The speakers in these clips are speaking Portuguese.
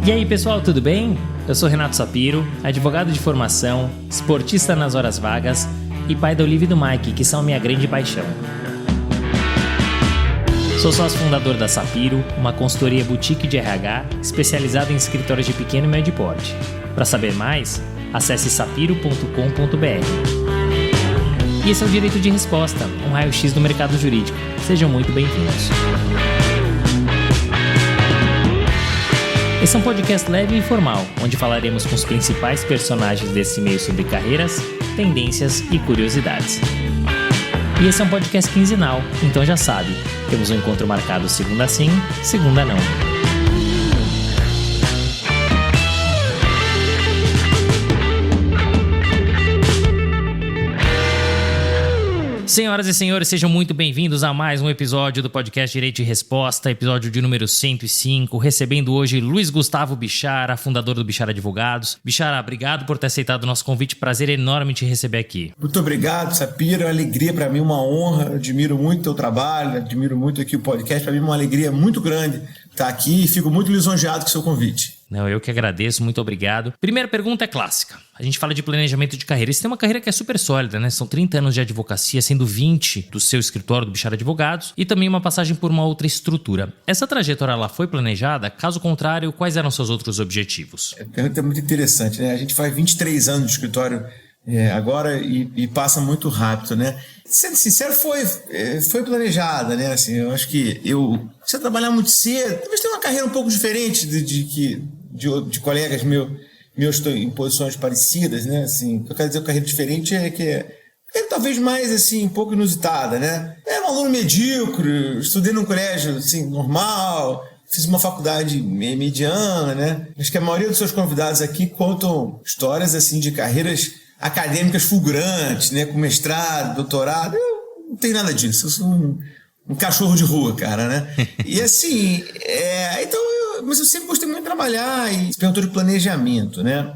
E aí pessoal, tudo bem? Eu sou Renato Sapiro, advogado de formação, esportista nas horas vagas e pai da Olivia e do Mike, que são minha grande paixão. Sou sócio fundador da Sapiro, uma consultoria boutique de RH especializada em escritórios de pequeno e médio porte. Para saber mais, acesse sapiro.com.br. E esse é o Direito de Resposta, um raio-x do mercado jurídico. Sejam muito bem-vindos. Esse é um podcast leve e informal, onde falaremos com os principais personagens desse meio sobre carreiras, tendências e curiosidades. E esse é um podcast quinzenal, então já sabe, temos um encontro marcado segunda sim, segunda não. Senhoras e senhores, sejam muito bem-vindos a mais um episódio do podcast Direito de Resposta, episódio de número 105, recebendo hoje Luiz Gustavo Bichara, fundador do Bichara Advogados. Bichara, obrigado por ter aceitado o nosso convite, prazer enorme te receber aqui. Muito obrigado, Sapiro, é uma alegria para mim, uma honra, eu admiro muito o teu trabalho, admiro muito aqui o podcast, para mim é uma alegria muito grande estar aqui e fico muito lisonjeado com o seu convite. Não, eu que agradeço, muito obrigado. Primeira pergunta é clássica. A gente fala de planejamento de carreira. Você tem uma carreira que é super sólida, né? São 30 anos de advocacia, sendo 20 do seu escritório do Bichara Advogados e também uma passagem por uma outra estrutura. Essa trajetória lá foi planejada? Caso contrário, quais eram seus outros objetivos? A pergunta é muito interessante, né? A gente faz 23 anos de escritório agora e passa muito rápido, né? Sendo sincero, foi planejada, né? Assim, eu acho que você trabalhar muito cedo, talvez tenha uma carreira um pouco diferente de colegas meus estão em posições parecidas, né? Assim, o que eu quero dizer, carreira diferente é talvez mais assim, um pouco inusitada, né? Era um aluno medíocre, estudei num colégio assim, normal, fiz uma faculdade mediana, né? Acho que a maioria dos seus convidados aqui contam histórias assim de carreiras acadêmicas fulgurantes, né? Com mestrado, doutorado. Eu não tenho nada disso, eu sou um cachorro de rua, cara, né? E assim, mas eu sempre gostei muito de trabalhar e se perguntou de planejamento, né?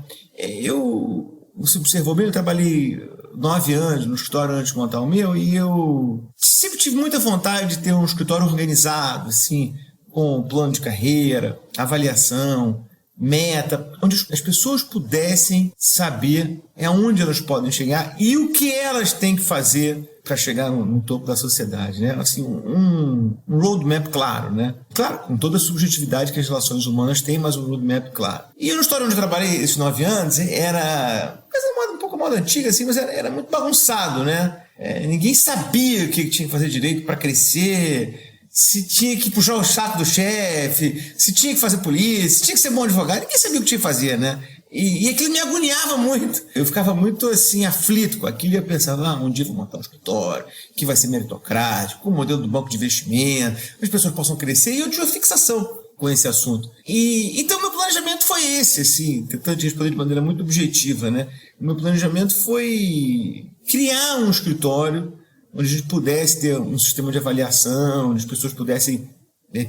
Você observou bem, eu trabalhei 9 anos no escritório antes de montar o meu e eu sempre tive muita vontade de ter um escritório organizado, assim, com plano de carreira, avaliação, meta, onde as pessoas pudessem saber aonde elas podem chegar e o que elas têm que fazer para chegar no topo da sociedade, né? Assim, um roadmap claro, né? Claro, com toda a subjetividade que as relações humanas têm, mas um roadmap claro. E no escritório onde eu trabalhei esses 9 anos, era um pouco a moda antiga, assim, mas era muito bagunçado, né? Ninguém sabia o que tinha que fazer direito para crescer, se tinha que puxar o saco do chefe, se tinha que fazer polícia, se tinha que ser bom advogado, ninguém sabia o que tinha que fazer, né? E aquilo me agoniava muito. Eu ficava muito assim, aflito com aquilo e eu pensava, um dia eu vou montar um escritório que vai ser meritocrático, com o modelo do banco de investimento, as pessoas possam crescer, e eu tinha uma fixação com esse assunto. Então meu planejamento foi esse, assim, tentando te responder de maneira muito objetiva, né? O meu planejamento foi criar um escritório onde a gente pudesse ter um sistema de avaliação, onde as pessoas pudessem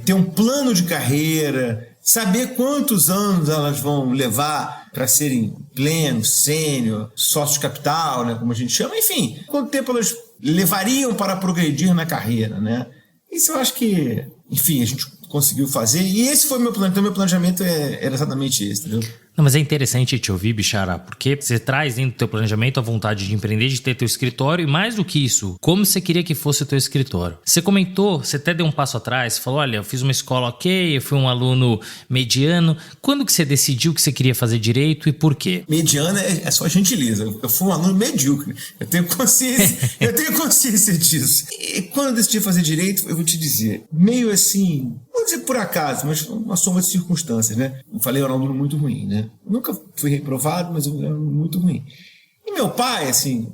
ter um plano de carreira, saber quantos anos elas vão levar para serem pleno, sênior, sócio de capital, né, como a gente chama, enfim, quanto tempo elas levariam para progredir na carreira, né? Isso eu acho que, enfim, a gente conseguiu fazer e esse foi o meu plano. Então meu planejamento era exatamente esse, entendeu? Não, mas é interessante te ouvir, Bichara, porque você traz dentro do teu planejamento a vontade de empreender, de ter teu escritório e mais do que isso, como você queria que fosse o teu escritório. Você comentou, você até deu um passo atrás, falou, olha, eu fiz uma escola ok, eu fui um aluno mediano. Quando que você decidiu que você queria fazer direito e por quê? Mediana é só gentileza, eu fui um aluno medíocre, eu tenho consciência disso. E quando eu decidi fazer direito, eu vou te dizer, meio assim, vou dizer por acaso, mas uma soma de circunstâncias, né? Eu falei, eu era um aluno muito ruim, né? Nunca fui reprovado, mas eu era muito ruim. E meu pai, assim,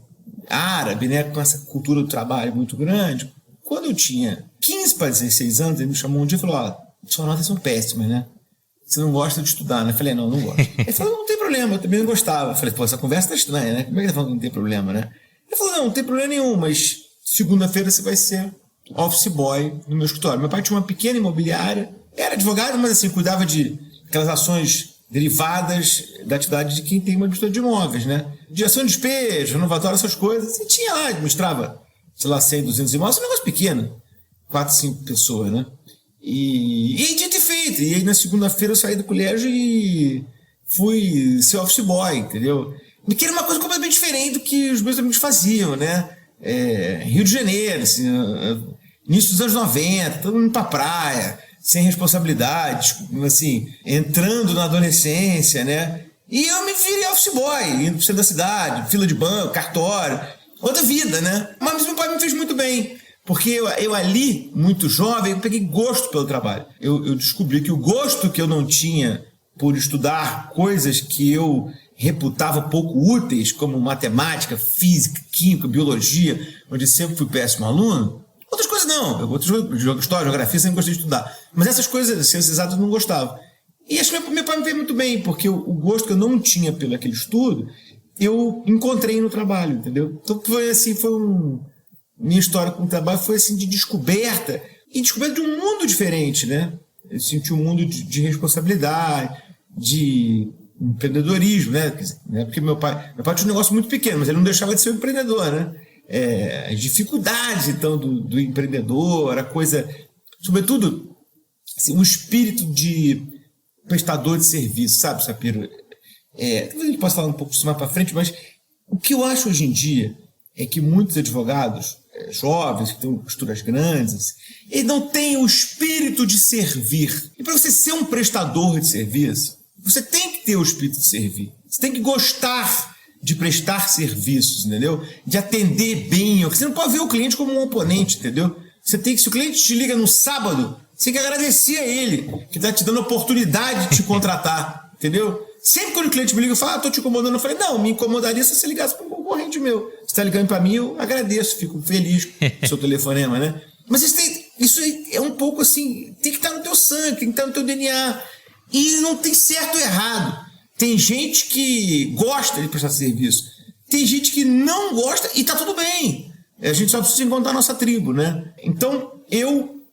árabe, né, com essa cultura do trabalho muito grande, quando eu tinha 15 para 16 anos, ele me chamou um dia e falou, suas notas são péssimas, né? Você não gosta de estudar, né? Eu falei, não gosto. Ele falou, não tem problema, eu também não gostava. Eu falei, essa conversa tá estranha, né? Como é que ele tá falando que não tem problema, né? Ele falou, não tem problema nenhum, mas segunda-feira você vai ser office boy no meu escritório. Meu pai tinha uma pequena imobiliária, era advogado, mas assim, cuidava de aquelas ações derivadas da atividade de quem tem uma gestora de imóveis, né? De ação de despejo, renovatório, essas coisas. E tinha lá, mostrava, sei lá, 100, 200 imóveis, um negócio pequeno. 4, 5 pessoas, né? E dito e feito. jeito. E aí na segunda-feira eu saí do colégio e fui ser office boy, entendeu? Que era uma coisa completamente diferente do que os meus amigos faziam, né? Rio de Janeiro, assim, início dos anos 90, todo mundo indo pra praia, sem responsabilidades, assim, entrando na adolescência, né? E eu me virei office boy, indo pro centro da cidade, fila de banco, cartório, outra vida, né? Mas meu pai me fez muito bem, porque eu ali, muito jovem, eu peguei gosto pelo trabalho. Eu descobri que o gosto que eu não tinha por estudar coisas que eu reputava pouco úteis, como matemática, física, química, biologia, onde sempre fui péssimo aluno. Outras coisas não. História, geografia, sempre gostei de estudar. Mas essas coisas, ciências exatas, eu não gostava. E acho que meu pai me fez muito bem, porque o gosto que eu não tinha pelo aquele estudo, eu encontrei no trabalho, entendeu? Então foi assim, minha história com o trabalho foi assim de descoberta, e descoberta de um mundo diferente, né? Eu senti um mundo de responsabilidade, de empreendedorismo, né? Porque meu pai tinha um negócio muito pequeno, mas ele não deixava de ser um empreendedor, né? As dificuldades, então, do empreendedor, a coisa, sobretudo, assim, o espírito de prestador de serviço, sabe, Sapiro? A gente pode falar um pouco disso mais para frente, mas o que eu acho hoje em dia é que muitos advogados jovens, que têm posturas grandes, assim, eles não têm o espírito de servir. E para você ser um prestador de serviço, você tem que ter o espírito de servir. Você tem que gostar de prestar serviços, entendeu? De atender bem. Você não pode ver o cliente como um oponente, entendeu? Você tem que, se o cliente te liga no sábado, você tem que agradecer a ele, que está te dando a oportunidade de te contratar, entendeu? Sempre quando o cliente me liga, eu falo, estou te incomodando. Eu falei, não, me incomodaria se você ligasse para um concorrente meu. Você está ligando para mim, eu agradeço, fico feliz com o seu telefonema, né? Mas isso é um pouco assim, tem que estar no teu sangue, tem que estar no teu DNA. E não tem certo ou errado. Tem gente que gosta de prestar serviço. Tem gente que não gosta e tá tudo bem. A gente só precisa encontrar a nossa tribo, né? Então,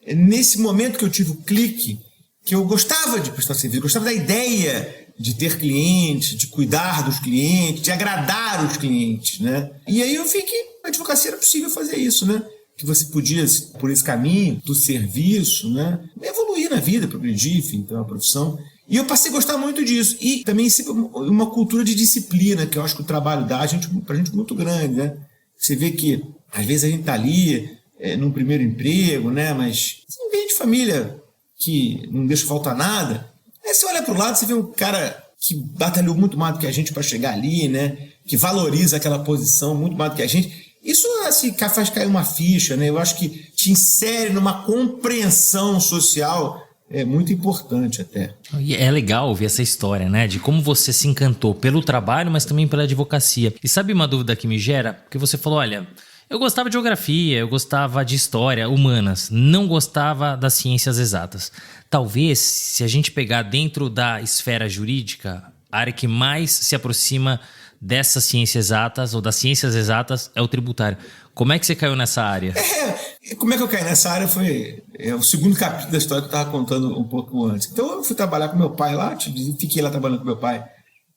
nesse momento que eu tive o clique, que eu gostava de prestar serviço, gostava da ideia de ter clientes, de cuidar dos clientes, de agradar os clientes, né? E aí eu vi que na advocacia era possível fazer isso, né? Que você podia, por esse caminho do serviço, né, evoluir na vida, progredir, enfim, ter uma profissão. E eu passei a gostar muito disso. E também uma cultura de disciplina, que eu acho que o trabalho dá pra gente muito grande, né? Você vê que, às vezes, a gente tá ali num primeiro emprego, né? Mas você vem de família que não deixa faltar nada. Aí você olha pro lado, você vê um cara que batalhou muito mais do que a gente para chegar ali, né? Que valoriza aquela posição muito mais do que a gente. Isso assim, faz cair uma ficha, né? Eu acho que te insere numa compreensão social muito importante até. E é legal ouvir essa história, né? De como você se encantou pelo trabalho, mas também pela advocacia. E sabe uma dúvida que me gera? Porque você falou, olha, eu gostava de geografia, eu gostava de história, humanas, não gostava das ciências exatas. Talvez, se a gente pegar dentro da esfera jurídica, a área que mais se aproxima dessas ciências exatas ou das ciências exatas é o tributário. Como é que você caiu nessa área? Como é que eu caí nessa área foi o segundo capítulo da história que eu estava contando um pouco antes. Então eu fui trabalhar com meu pai lá, fiquei lá trabalhando com meu pai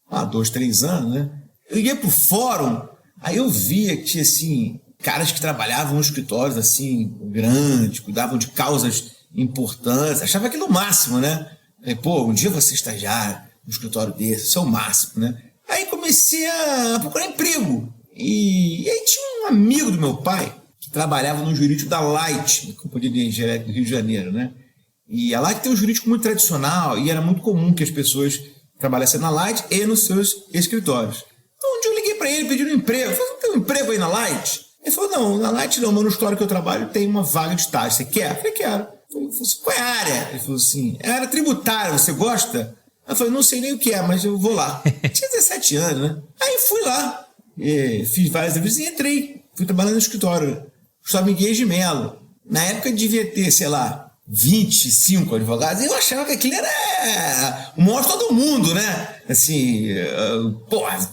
há 2, 3 anos, né? Eu ia pro fórum, aí eu via que tinha assim, caras que trabalhavam em escritórios assim, grandes, cuidavam de causas importantes, achava aquilo o máximo, né? Aí, um dia você estagiário num escritório desse, isso é o máximo, né? Aí comecei a procurar emprego. E aí tinha um amigo do meu pai que trabalhava no jurídico da Light, da Companhia de Energia Elétrica do Rio de Janeiro, né? E a Light tem um jurídico muito tradicional e era muito comum que as pessoas trabalhassem na Light e nos seus escritórios. Então um dia eu liguei para ele pedindo um emprego. Eu falei, não tem um emprego aí na Light? Ele falou, não, na Light não, mas no escritório que eu trabalho tem uma vaga de estágio. Você quer? Eu falei, quero. Ele falou assim, qual é a área? Ele falou assim, é a área tributária, você gosta? Eu falei, não sei nem o que é, mas eu vou lá. Tinha 17 anos, né? Aí fui lá, fiz várias entrevistas e entrei. Fui trabalhando no escritório. Gustavo Miguel de Mello. Na época devia ter, sei lá, 25 advogados. E eu achava que aquilo era o maior de todo mundo, né? Assim,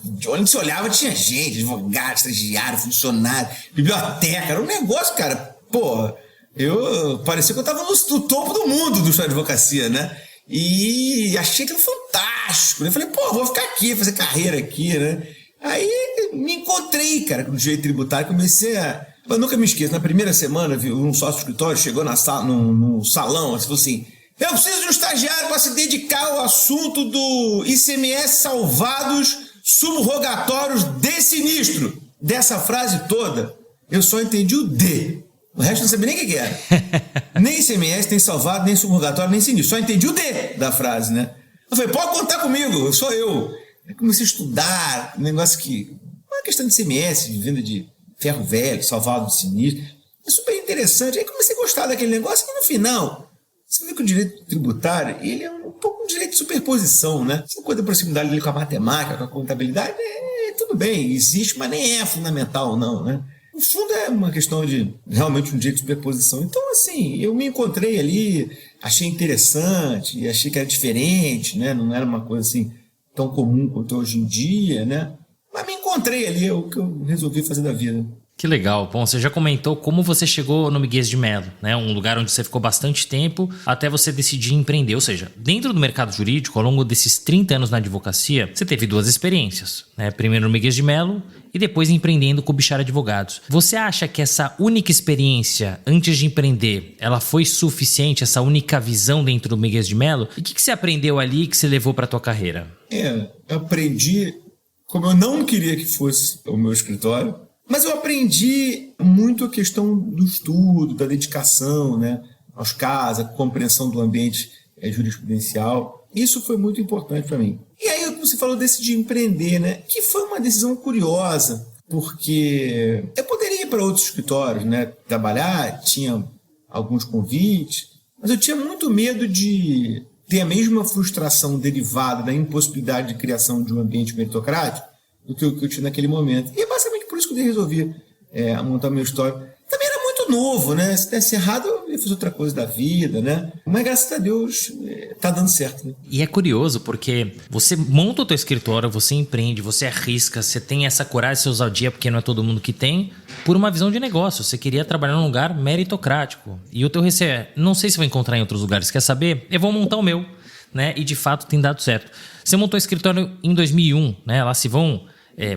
de onde você olhava tinha gente, advogado, estagiário, funcionário, biblioteca. Era um negócio, cara. Parecia que eu estava no topo do mundo da advocacia, né? E achei aquilo fantástico, né? Falei, vou ficar aqui, fazer carreira aqui, né? Aí me encontrei, cara, com o direito tributário, comecei Eu nunca me esqueço, na primeira semana, um sócio do escritório chegou no salão, assim, falou assim, Eu preciso de um estagiário para se dedicar ao assunto do ICMS salvados subrogatórios de sinistro. Dessa frase toda, eu só entendi o D. O resto não sabia nem o que era. Nem ICMS, nem salvado, nem subrogatório, nem sinistro. Só entendi o D da frase, né? Eu falei, pode contar comigo, sou eu. Eu comecei a estudar, um negócio que... Uma questão de ICMS, de venda de ferro velho, salvado de sinistro. É super interessante. Aí comecei a gostar daquele negócio e no final... Você vê que o direito tributário, ele é um pouco um direito de superposição, né? Essa coisa da proximidade dele com a matemática, com a contabilidade, tudo bem, existe, mas nem é fundamental, não, né? No fundo é uma questão de realmente um direito de superposição. Então, assim, eu me encontrei ali, achei interessante, achei que era diferente, né? Não era uma coisa assim tão comum quanto hoje em dia, né? Mas me encontrei ali, é o que eu resolvi fazer da vida. Que legal. Bom, você já comentou como você chegou no Miguel de Melo, né? Um lugar onde você ficou bastante tempo até você decidir empreender. Ou seja, dentro do mercado jurídico, ao longo desses 30 anos na advocacia, você teve duas experiências, né? Primeiro no Miguel de Melo e depois empreendendo com o Bichara Advogados. Você acha que essa única experiência, antes de empreender, ela foi suficiente, essa única visão dentro do Miguel de Melo? E o que você aprendeu ali que você levou para a tua carreira? Eu aprendi como eu não queria que fosse o meu escritório. Mas eu aprendi muito a questão do estudo, da dedicação, né, aos casos, a compreensão do ambiente jurisprudencial. Isso foi muito importante para mim. E aí, como você falou, eu decidi empreender, né, que foi uma decisão curiosa, porque eu poderia ir para outros escritórios, né, trabalhar, tinha alguns convites, mas eu tinha muito medo de ter a mesma frustração derivada da impossibilidade de criação de um ambiente meritocrático do que eu tinha naquele momento. E é basicamente por isso que eu resolvi montar meu história. Também era muito novo, né? Se desse errado, eu ia fazer outra coisa da vida, né? Mas graças a Deus tá dando certo, né? E é curioso porque você monta o teu escritório, você empreende, você arrisca, você tem essa coragem, essa ousadia, porque não é todo mundo que tem, por uma visão de negócio. Você queria trabalhar num lugar meritocrático. E o teu receio é, não sei se vou encontrar em outros lugares, quer saber? Eu vou montar o meu, né? E de fato tem dado certo. Você montou o escritório em 2001, né? Lá se vão...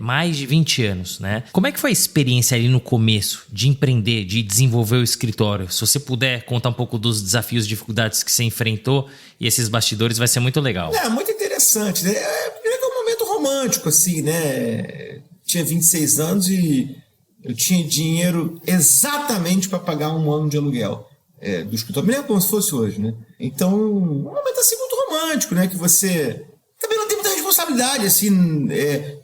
mais de 20 anos, né? Como é que foi a experiência ali no começo de empreender, de desenvolver o escritório? Se você puder contar um pouco dos desafios e dificuldades que você enfrentou e esses bastidores, vai ser muito legal. Muito interessante, né? Primeiro que é um momento romântico, assim, né? Tinha 26 anos e eu tinha dinheiro exatamente para pagar um ano de aluguel do escritório. Me lembro como se fosse hoje, né? Então, um momento assim muito romântico, né? Que você... também não tem muita responsabilidade, assim,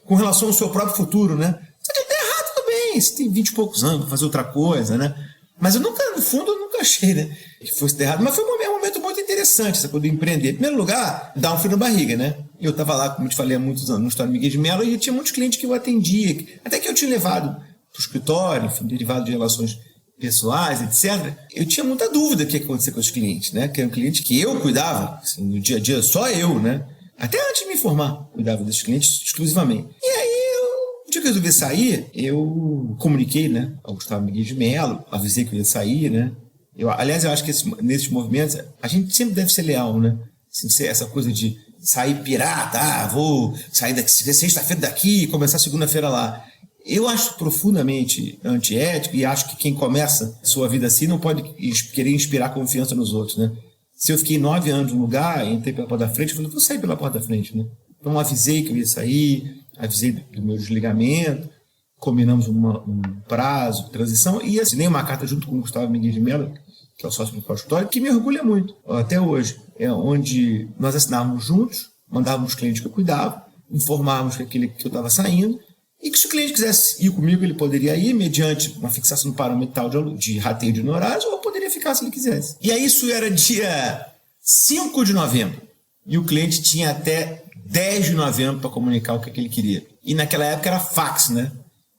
com relação ao seu próprio futuro, né? Se der errado, tudo bem, você tem 20 e poucos anos para fazer outra coisa, né? Mas eu nunca, no fundo, eu nunca achei, né, que fosse dar errado. Mas foi um momento muito interessante, você poder empreender. Em primeiro lugar, dá um frio na barriga, né? Eu estava lá, como eu te falei, há muitos anos, no escritório Miguel de Melo, e tinha muitos clientes que eu atendia, até que eu tinha levado para o escritório, enfim, derivado de relações pessoais, etc. Eu tinha muita dúvida do que ia acontecer com os clientes, né? Que era um cliente que eu cuidava, assim, no dia a dia, só eu, né? Até antes de me formar, cuidava desses clientes exclusivamente. E aí, no dia que eu resolvi sair, eu comuniquei, né, ao Gustavo Miguel de Melo, avisei que eu ia sair, né. Aliás, eu acho que nesses movimentos, a gente sempre deve ser leal, né. Assim, essa coisa de sair pirata, vou sair daqui, sexta-feira daqui e começar segunda-feira lá. Eu acho profundamente antiético e acho que quem começa a sua vida assim não pode querer inspirar confiança nos outros, né. Se eu fiquei 9 anos no lugar, entrei pela porta da frente, eu falei, vou sair pela porta da frente, né? Então avisei que eu ia sair, avisei do meu desligamento, combinamos um prazo de transição e assinei uma carta junto com o Gustavo Miguel de Melo, que é o sócio do consultório, que me orgulha muito, até hoje. É onde nós assinávamos juntos, mandávamos os clientes que eu cuidava, informávamos que eu estava saindo, e que se o cliente quisesse ir comigo, ele poderia ir mediante uma fixação do parâmetro tal de rateio de honorários, ou poderia ficar se ele quisesse. E aí isso era dia 5 de novembro. E o cliente tinha até 10 de novembro para comunicar o que ele queria. E naquela época era fax, né?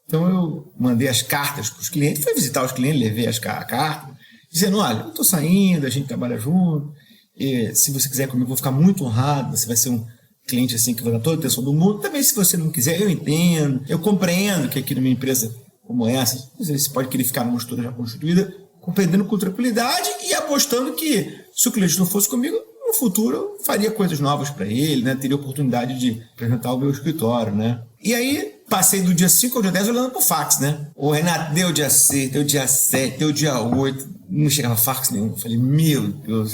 Então eu mandei as cartas para os clientes, fui visitar os clientes, levei a carta, dizendo, olha, eu estou saindo, a gente trabalha junto, e se você quiser comigo, eu vou ficar muito honrado, você vai ser um cliente assim que vai dar toda a atenção do mundo. Também se você não quiser, eu entendo, eu compreendo que aqui numa empresa como essa, você pode querer ficar numa estrutura já constituída, compreendendo com tranquilidade e apostando que se o cliente não fosse comigo, no futuro eu faria coisas novas para ele, né? Teria oportunidade de apresentar o meu escritório, né? E aí passei do dia 5 ao dia 10 olhando pro fax, né? O Renato deu o dia 6, deu o dia 7, deu o dia 8, não chegava fax nenhum. Eu falei, meu Deus,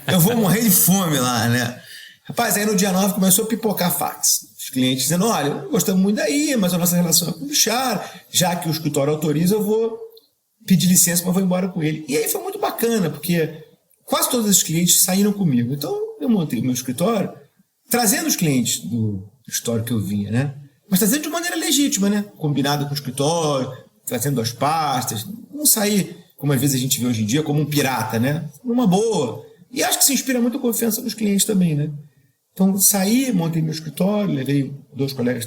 eu vou morrer de fome lá, né? Rapaz, aí no dia 9 começou a pipocar fax. Os clientes dizendo, olha, gostamos muito daí, mas a nossa relação é com o Bishara, já que o escritório autoriza, eu vou pedir licença, mas vou embora com ele. E aí foi muito bacana, porque quase todos os clientes saíram comigo. Então eu montei o meu escritório, trazendo os clientes do escritório que eu vinha, né? Mas trazendo de maneira legítima, né? Combinado com o escritório, trazendo as pastas. Não sair, como às vezes a gente vê hoje em dia, como um pirata, né? Numa boa. E acho que se inspira muito a confiança dos clientes também, né? Então saí, montei meu escritório, levei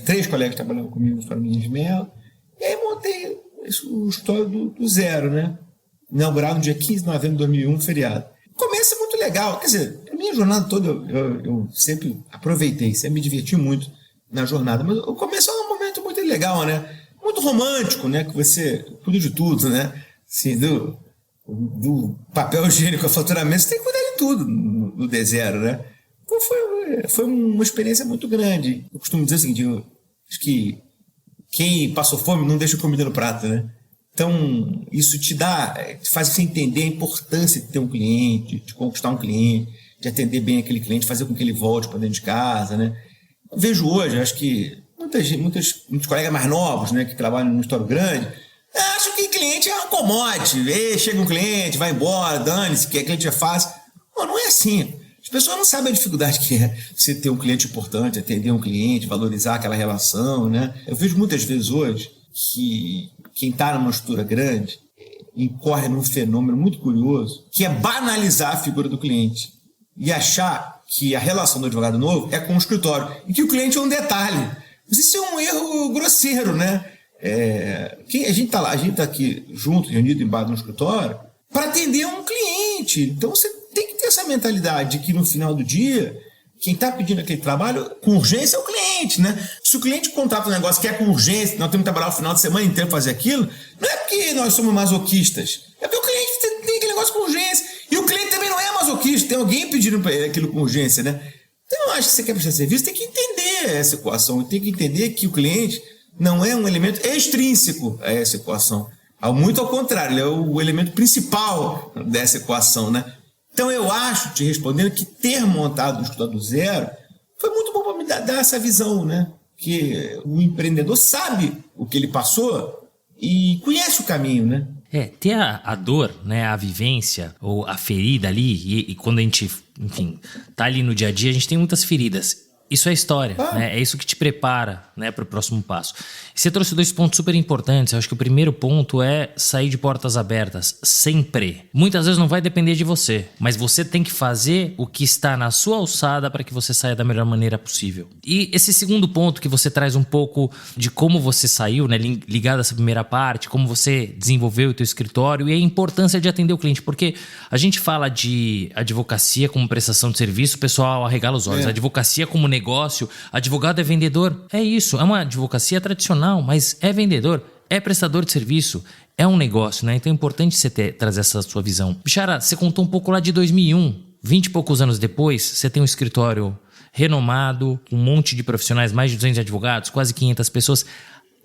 3 colegas trabalhando comigo no escritório de Melo. E aí montei o escritório do zero, né? Inaugurado no dia 15 de novembro de 2001, feriado. Começo é muito legal. Quer dizer, a minha jornada toda eu sempre aproveitei, sempre me diverti muito na jornada. Mas o começo é um momento muito legal, né? Muito romântico, né? Que você cuida de tudo, né? Assim, do papel higiênico ao faturamento, você tem que cuidar de tudo no D0, né? Então foi uma experiência muito grande. Eu costumo dizer o seguinte, acho que quem passou fome não deixa comida no prato, né? Então, isso te faz você entender a importância de ter um cliente, de conquistar um cliente, de atender bem aquele cliente, fazer com que ele volte para dentro de casa, né? Eu vejo hoje, acho que muitos colegas mais novos, né, que trabalham num escritório grande, acham que cliente é uma commodity. Chega um cliente, vai embora, dane-se, que a cliente é fácil. Não é assim. As pessoas não sabem a dificuldade que é você ter um cliente importante, atender um cliente, valorizar aquela relação, né? Eu vejo muitas vezes hoje que quem está numa estrutura grande incorre num fenômeno muito curioso, que é banalizar a figura do cliente e achar que a relação do advogado novo é com o escritório e que o cliente é um detalhe. Mas isso é um erro grosseiro, né? A gente está lá, a gente está aqui junto, reunido embaixo do escritório, para atender um cliente. Então você tem que ter essa mentalidade de que no final do dia, quem está pedindo aquele trabalho com urgência é o cliente, né? Se o cliente contrata um negócio que é com urgência, nós temos que trabalhar o final de semana inteiro para fazer aquilo, não é porque nós somos masoquistas, é porque o cliente tem aquele negócio com urgência. E o cliente também não é masoquista, tem alguém pedindo para ele aquilo com urgência, né? Então eu acho que você quer prestar serviço, tem que entender essa equação, tem que entender que o cliente não é um elemento extrínseco a essa equação. Muito ao contrário, ele é o elemento principal dessa equação, né? Então eu acho, te respondendo, que ter montado o escritório do zero foi muito bom para me dar essa visão, né? Que o empreendedor sabe o que ele passou e conhece o caminho, né? Ter a dor, né, a vivência ou a ferida ali, e quando a gente, enfim, tá ali no dia a dia, a gente tem muitas feridas. Isso é história, né? É isso que te prepara, né, para o próximo passo. E você trouxe 2 pontos super importantes. Eu acho que o primeiro ponto é sair de portas abertas, sempre. Muitas vezes não vai depender de você, mas você tem que fazer o que está na sua alçada para que você saia da melhor maneira possível. E esse segundo ponto que você traz um pouco de como você saiu, né, ligado a essa primeira parte, como você desenvolveu o teu escritório e a importância de atender o cliente, porque a gente fala de advocacia como prestação de serviço, o pessoal arregala os olhos. A advocacia como negócio, advogado é vendedor. É isso, é uma advocacia tradicional, mas é vendedor, é prestador de serviço, é um negócio, né? Então é importante você trazer essa sua visão. Bishara, você contou um pouco lá de 2001, 20 e poucos anos depois, você tem um escritório renomado, um monte de profissionais, mais de 200 advogados, quase 500 pessoas.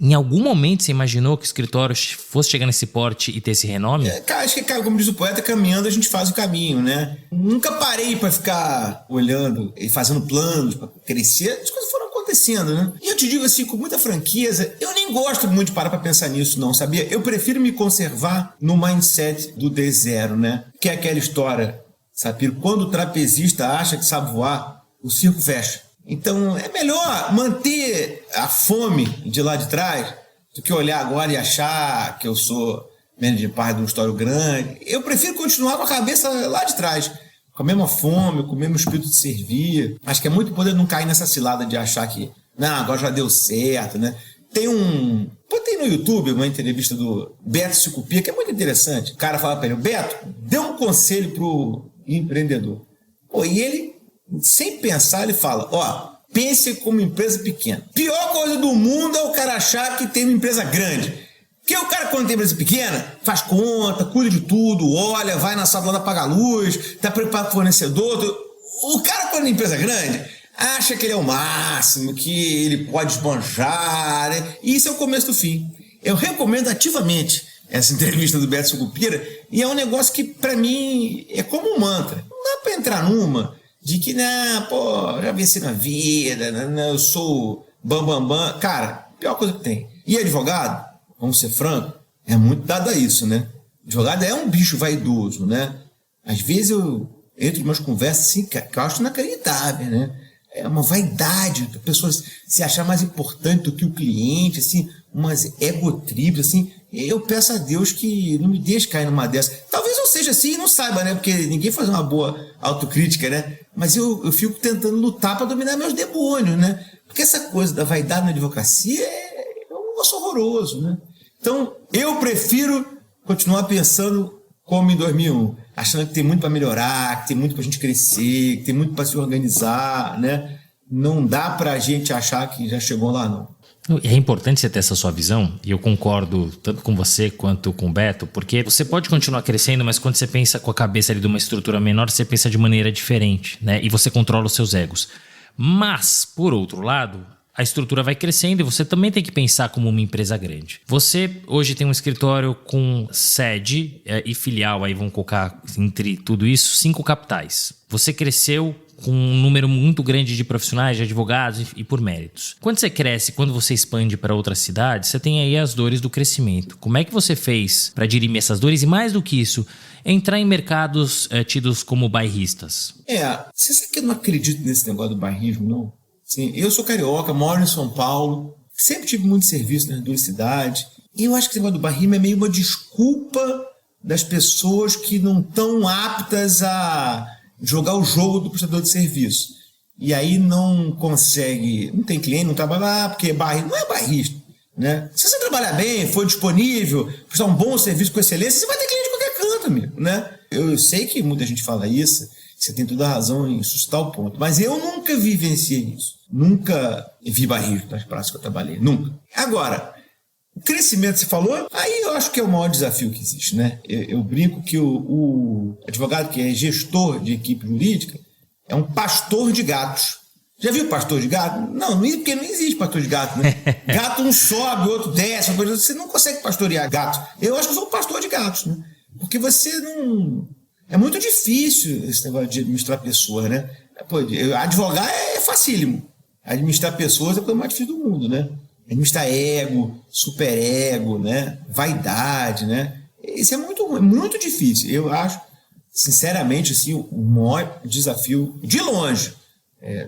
Em algum momento você imaginou que o escritório fosse chegar nesse porte e ter esse renome? Acho que, como diz o poeta, caminhando a gente faz o caminho, né? Nunca parei para ficar olhando e fazendo planos para crescer. As coisas foram acontecendo, né? E eu te digo assim, com muita franqueza, eu nem gosto muito de parar para pensar nisso, não, sabia? Eu prefiro me conservar no mindset do D0, né? Que é aquela história, sabe? Quando o trapezista acha que sabe voar, o circo fecha. Então, é melhor manter a fome de lá de trás do que olhar agora e achar que eu sou manager partner de um escritório grande. Eu prefiro continuar com a cabeça lá de trás, com a mesma fome, com o mesmo espírito de servir. Acho que é muito importante não cair nessa cilada de achar que, não, agora já deu certo, né? Botei no YouTube uma entrevista do Beto Sicupia, que é muito interessante. O cara fala para ele, Beto, dê um conselho pro empreendedor. E ele, sem pensar, ele fala, pense como empresa pequena. Pior coisa do mundo é o cara achar que tem uma empresa grande. Porque o cara, quando tem empresa pequena, faz conta, cuida de tudo, olha, vai na sala lá pagar luz, tá preparado para o fornecedor. O cara, quando é empresa grande, acha que ele é o máximo, que ele pode esbanjar, né? E isso é o começo do fim. Eu recomendo ativamente essa entrevista do Beto Sucupira, e é um negócio que, para mim, é como um mantra. Não dá para entrar numa de que, já venci na vida, eu sou bambambam. Cara, pior coisa que tem. E advogado, vamos ser franco, é muito dado a isso, né? Advogado é um bicho vaidoso, né? Às vezes eu entro em umas conversas assim que eu acho inacreditável, né? É uma vaidade, a pessoa se achar mais importante do que o cliente, assim, umas egotribes, assim. Eu peço a Deus que não me deixe cair numa dessas. Talvez eu seja assim e não saiba, né? Porque ninguém faz uma boa autocrítica, né? Mas eu fico tentando lutar para dominar meus demônios, né? Porque essa coisa da vaidade na advocacia é um negócio horroroso, né? Então, eu prefiro continuar pensando como em 2001, achando que tem muito para melhorar, que tem muito para a gente crescer, que tem muito para se organizar, né? Não dá para a gente achar que já chegou lá, não. É importante você ter essa sua visão, e eu concordo tanto com você quanto com o Beto, porque você pode continuar crescendo, mas quando você pensa com a cabeça ali de uma estrutura menor, você pensa de maneira diferente, né? E você controla os seus egos. Mas, por outro lado, a estrutura vai crescendo e você também tem que pensar como uma empresa grande. Você hoje tem um escritório com sede e filial, aí vamos colocar entre tudo isso, 5 capitais. Você cresceu com um número muito grande de profissionais, de advogados e por méritos. Quando você cresce, quando você expande para outras cidades, você tem aí as dores do crescimento. Como é que você fez para dirimir essas dores? E mais do que isso, entrar em mercados tidos como bairristas? Você sabe que eu não acredito nesse negócio do bairrismo, não? Sim, eu sou carioca, moro em São Paulo, sempre tive muito serviço nas 2 cidades. E eu acho que esse negócio do bairrismo é meio uma desculpa das pessoas que não estão aptas a jogar o jogo do prestador de serviço. E aí não consegue, não tem cliente, não trabalha porque bairrista, não é bairrista, né? Se você trabalhar bem, for disponível, prestar um bom serviço com excelência, você vai ter cliente de qualquer canto, amigo, né? Eu sei que muita gente fala isso, você tem toda a razão em suscitar o ponto, mas eu nunca vivenciei isso. Nunca vi bairrista nas praças que eu trabalhei, nunca. Agora, o crescimento, você falou, aí eu acho que é o maior desafio que existe, né? Eu brinco que o advogado que é gestor de equipe jurídica é um pastor de gatos. Já viu pastor de gato? Não, porque não existe pastor de gato, né? Gato um sobe, o outro desce, você não consegue pastorear gato. Eu acho que eu sou um pastor de gatos, né? Porque você não... É muito difícil esse negócio de administrar pessoas, né? Pô, advogar é facílimo. Administrar pessoas é a coisa mais difícil do mundo, né? Administrar ego, superego, né? Vaidade, né? Isso é muito difícil. Eu acho, sinceramente, assim, o maior desafio, de longe,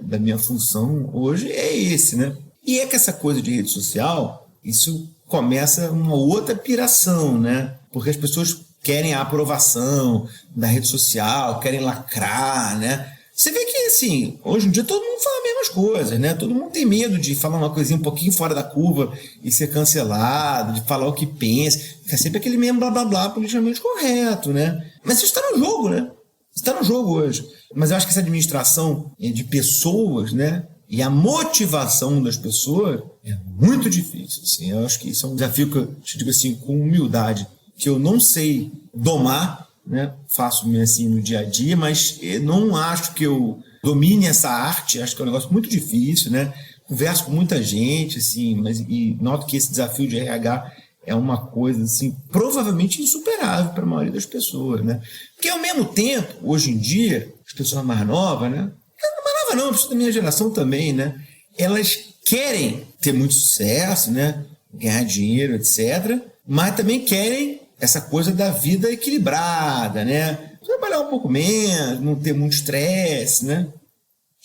da minha função hoje é esse, né? E é que essa coisa de rede social, isso começa uma outra piração, né? Porque as pessoas querem a aprovação da rede social, querem lacrar, né? Você vê que, assim, hoje em dia todo mundo fala as mesmas coisas, né? Todo mundo tem medo de falar uma coisinha um pouquinho fora da curva e ser cancelado, de falar o que pensa. Fica sempre aquele mesmo blá blá blá politicamente correto, né? Mas isso está no jogo, né? Isso está no jogo hoje. Mas eu acho que essa administração de pessoas, né? E a motivação das pessoas é muito difícil, assim. Eu acho que isso é um desafio que eu te digo assim, com humildade, que eu não sei domar, né? Faço assim no dia a dia, mas não acho que eu domine essa arte, acho que é um negócio muito difícil, né? Converso com muita gente, assim, e noto que esse desafio de RH é uma coisa, assim, provavelmente insuperável para a maioria das pessoas, né? Porque, ao mesmo tempo, hoje em dia, as pessoas mais novas, né? Mais novas não, as pessoas da minha geração também, né? Elas querem ter muito sucesso, né? Ganhar dinheiro, etc., mas também querem essa coisa da vida equilibrada, né? Trabalhar um pouco menos, não ter muito estresse, né?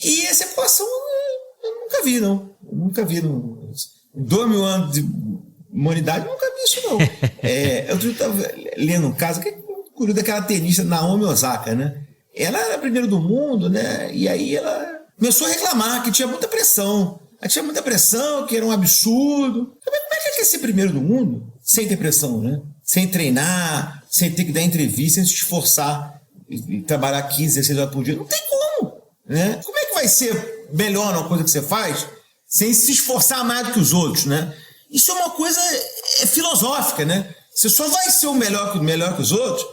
E essa equação eu nunca vi, não. Eu nunca vi. Em 2000 anos de humanidade, eu nunca vi isso, não. Eu estava lendo um caso, que é curioso, daquela tenista Naomi Osaka, né? Ela era a primeira do mundo, né? E aí ela começou a reclamar que tinha muita pressão. Ela tinha muita pressão, que era um absurdo. Como é que é ser primeiro do mundo sem ter pressão, né? Sem treinar, sem ter que dar entrevista, sem se esforçar e trabalhar 15, 16 horas por dia. Não tem como, né? Como é que vai ser melhor numa coisa que você faz sem se esforçar mais do que os outros, né? Isso é uma coisa filosófica, né? Você só vai ser o melhor que os outros,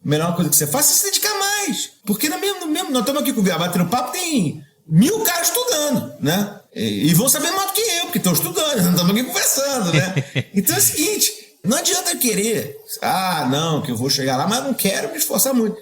a melhor coisa que você faz, se dedicar mais. Porque no mesmo nós estamos aqui com o Viá batendo papo, tem 1000 caras estudando, né? E vão saber mais do que eu, porque estão estudando, não estamos aqui conversando, né? Então é o seguinte, não adianta querer, não, que eu vou chegar lá, mas não quero me esforçar muito.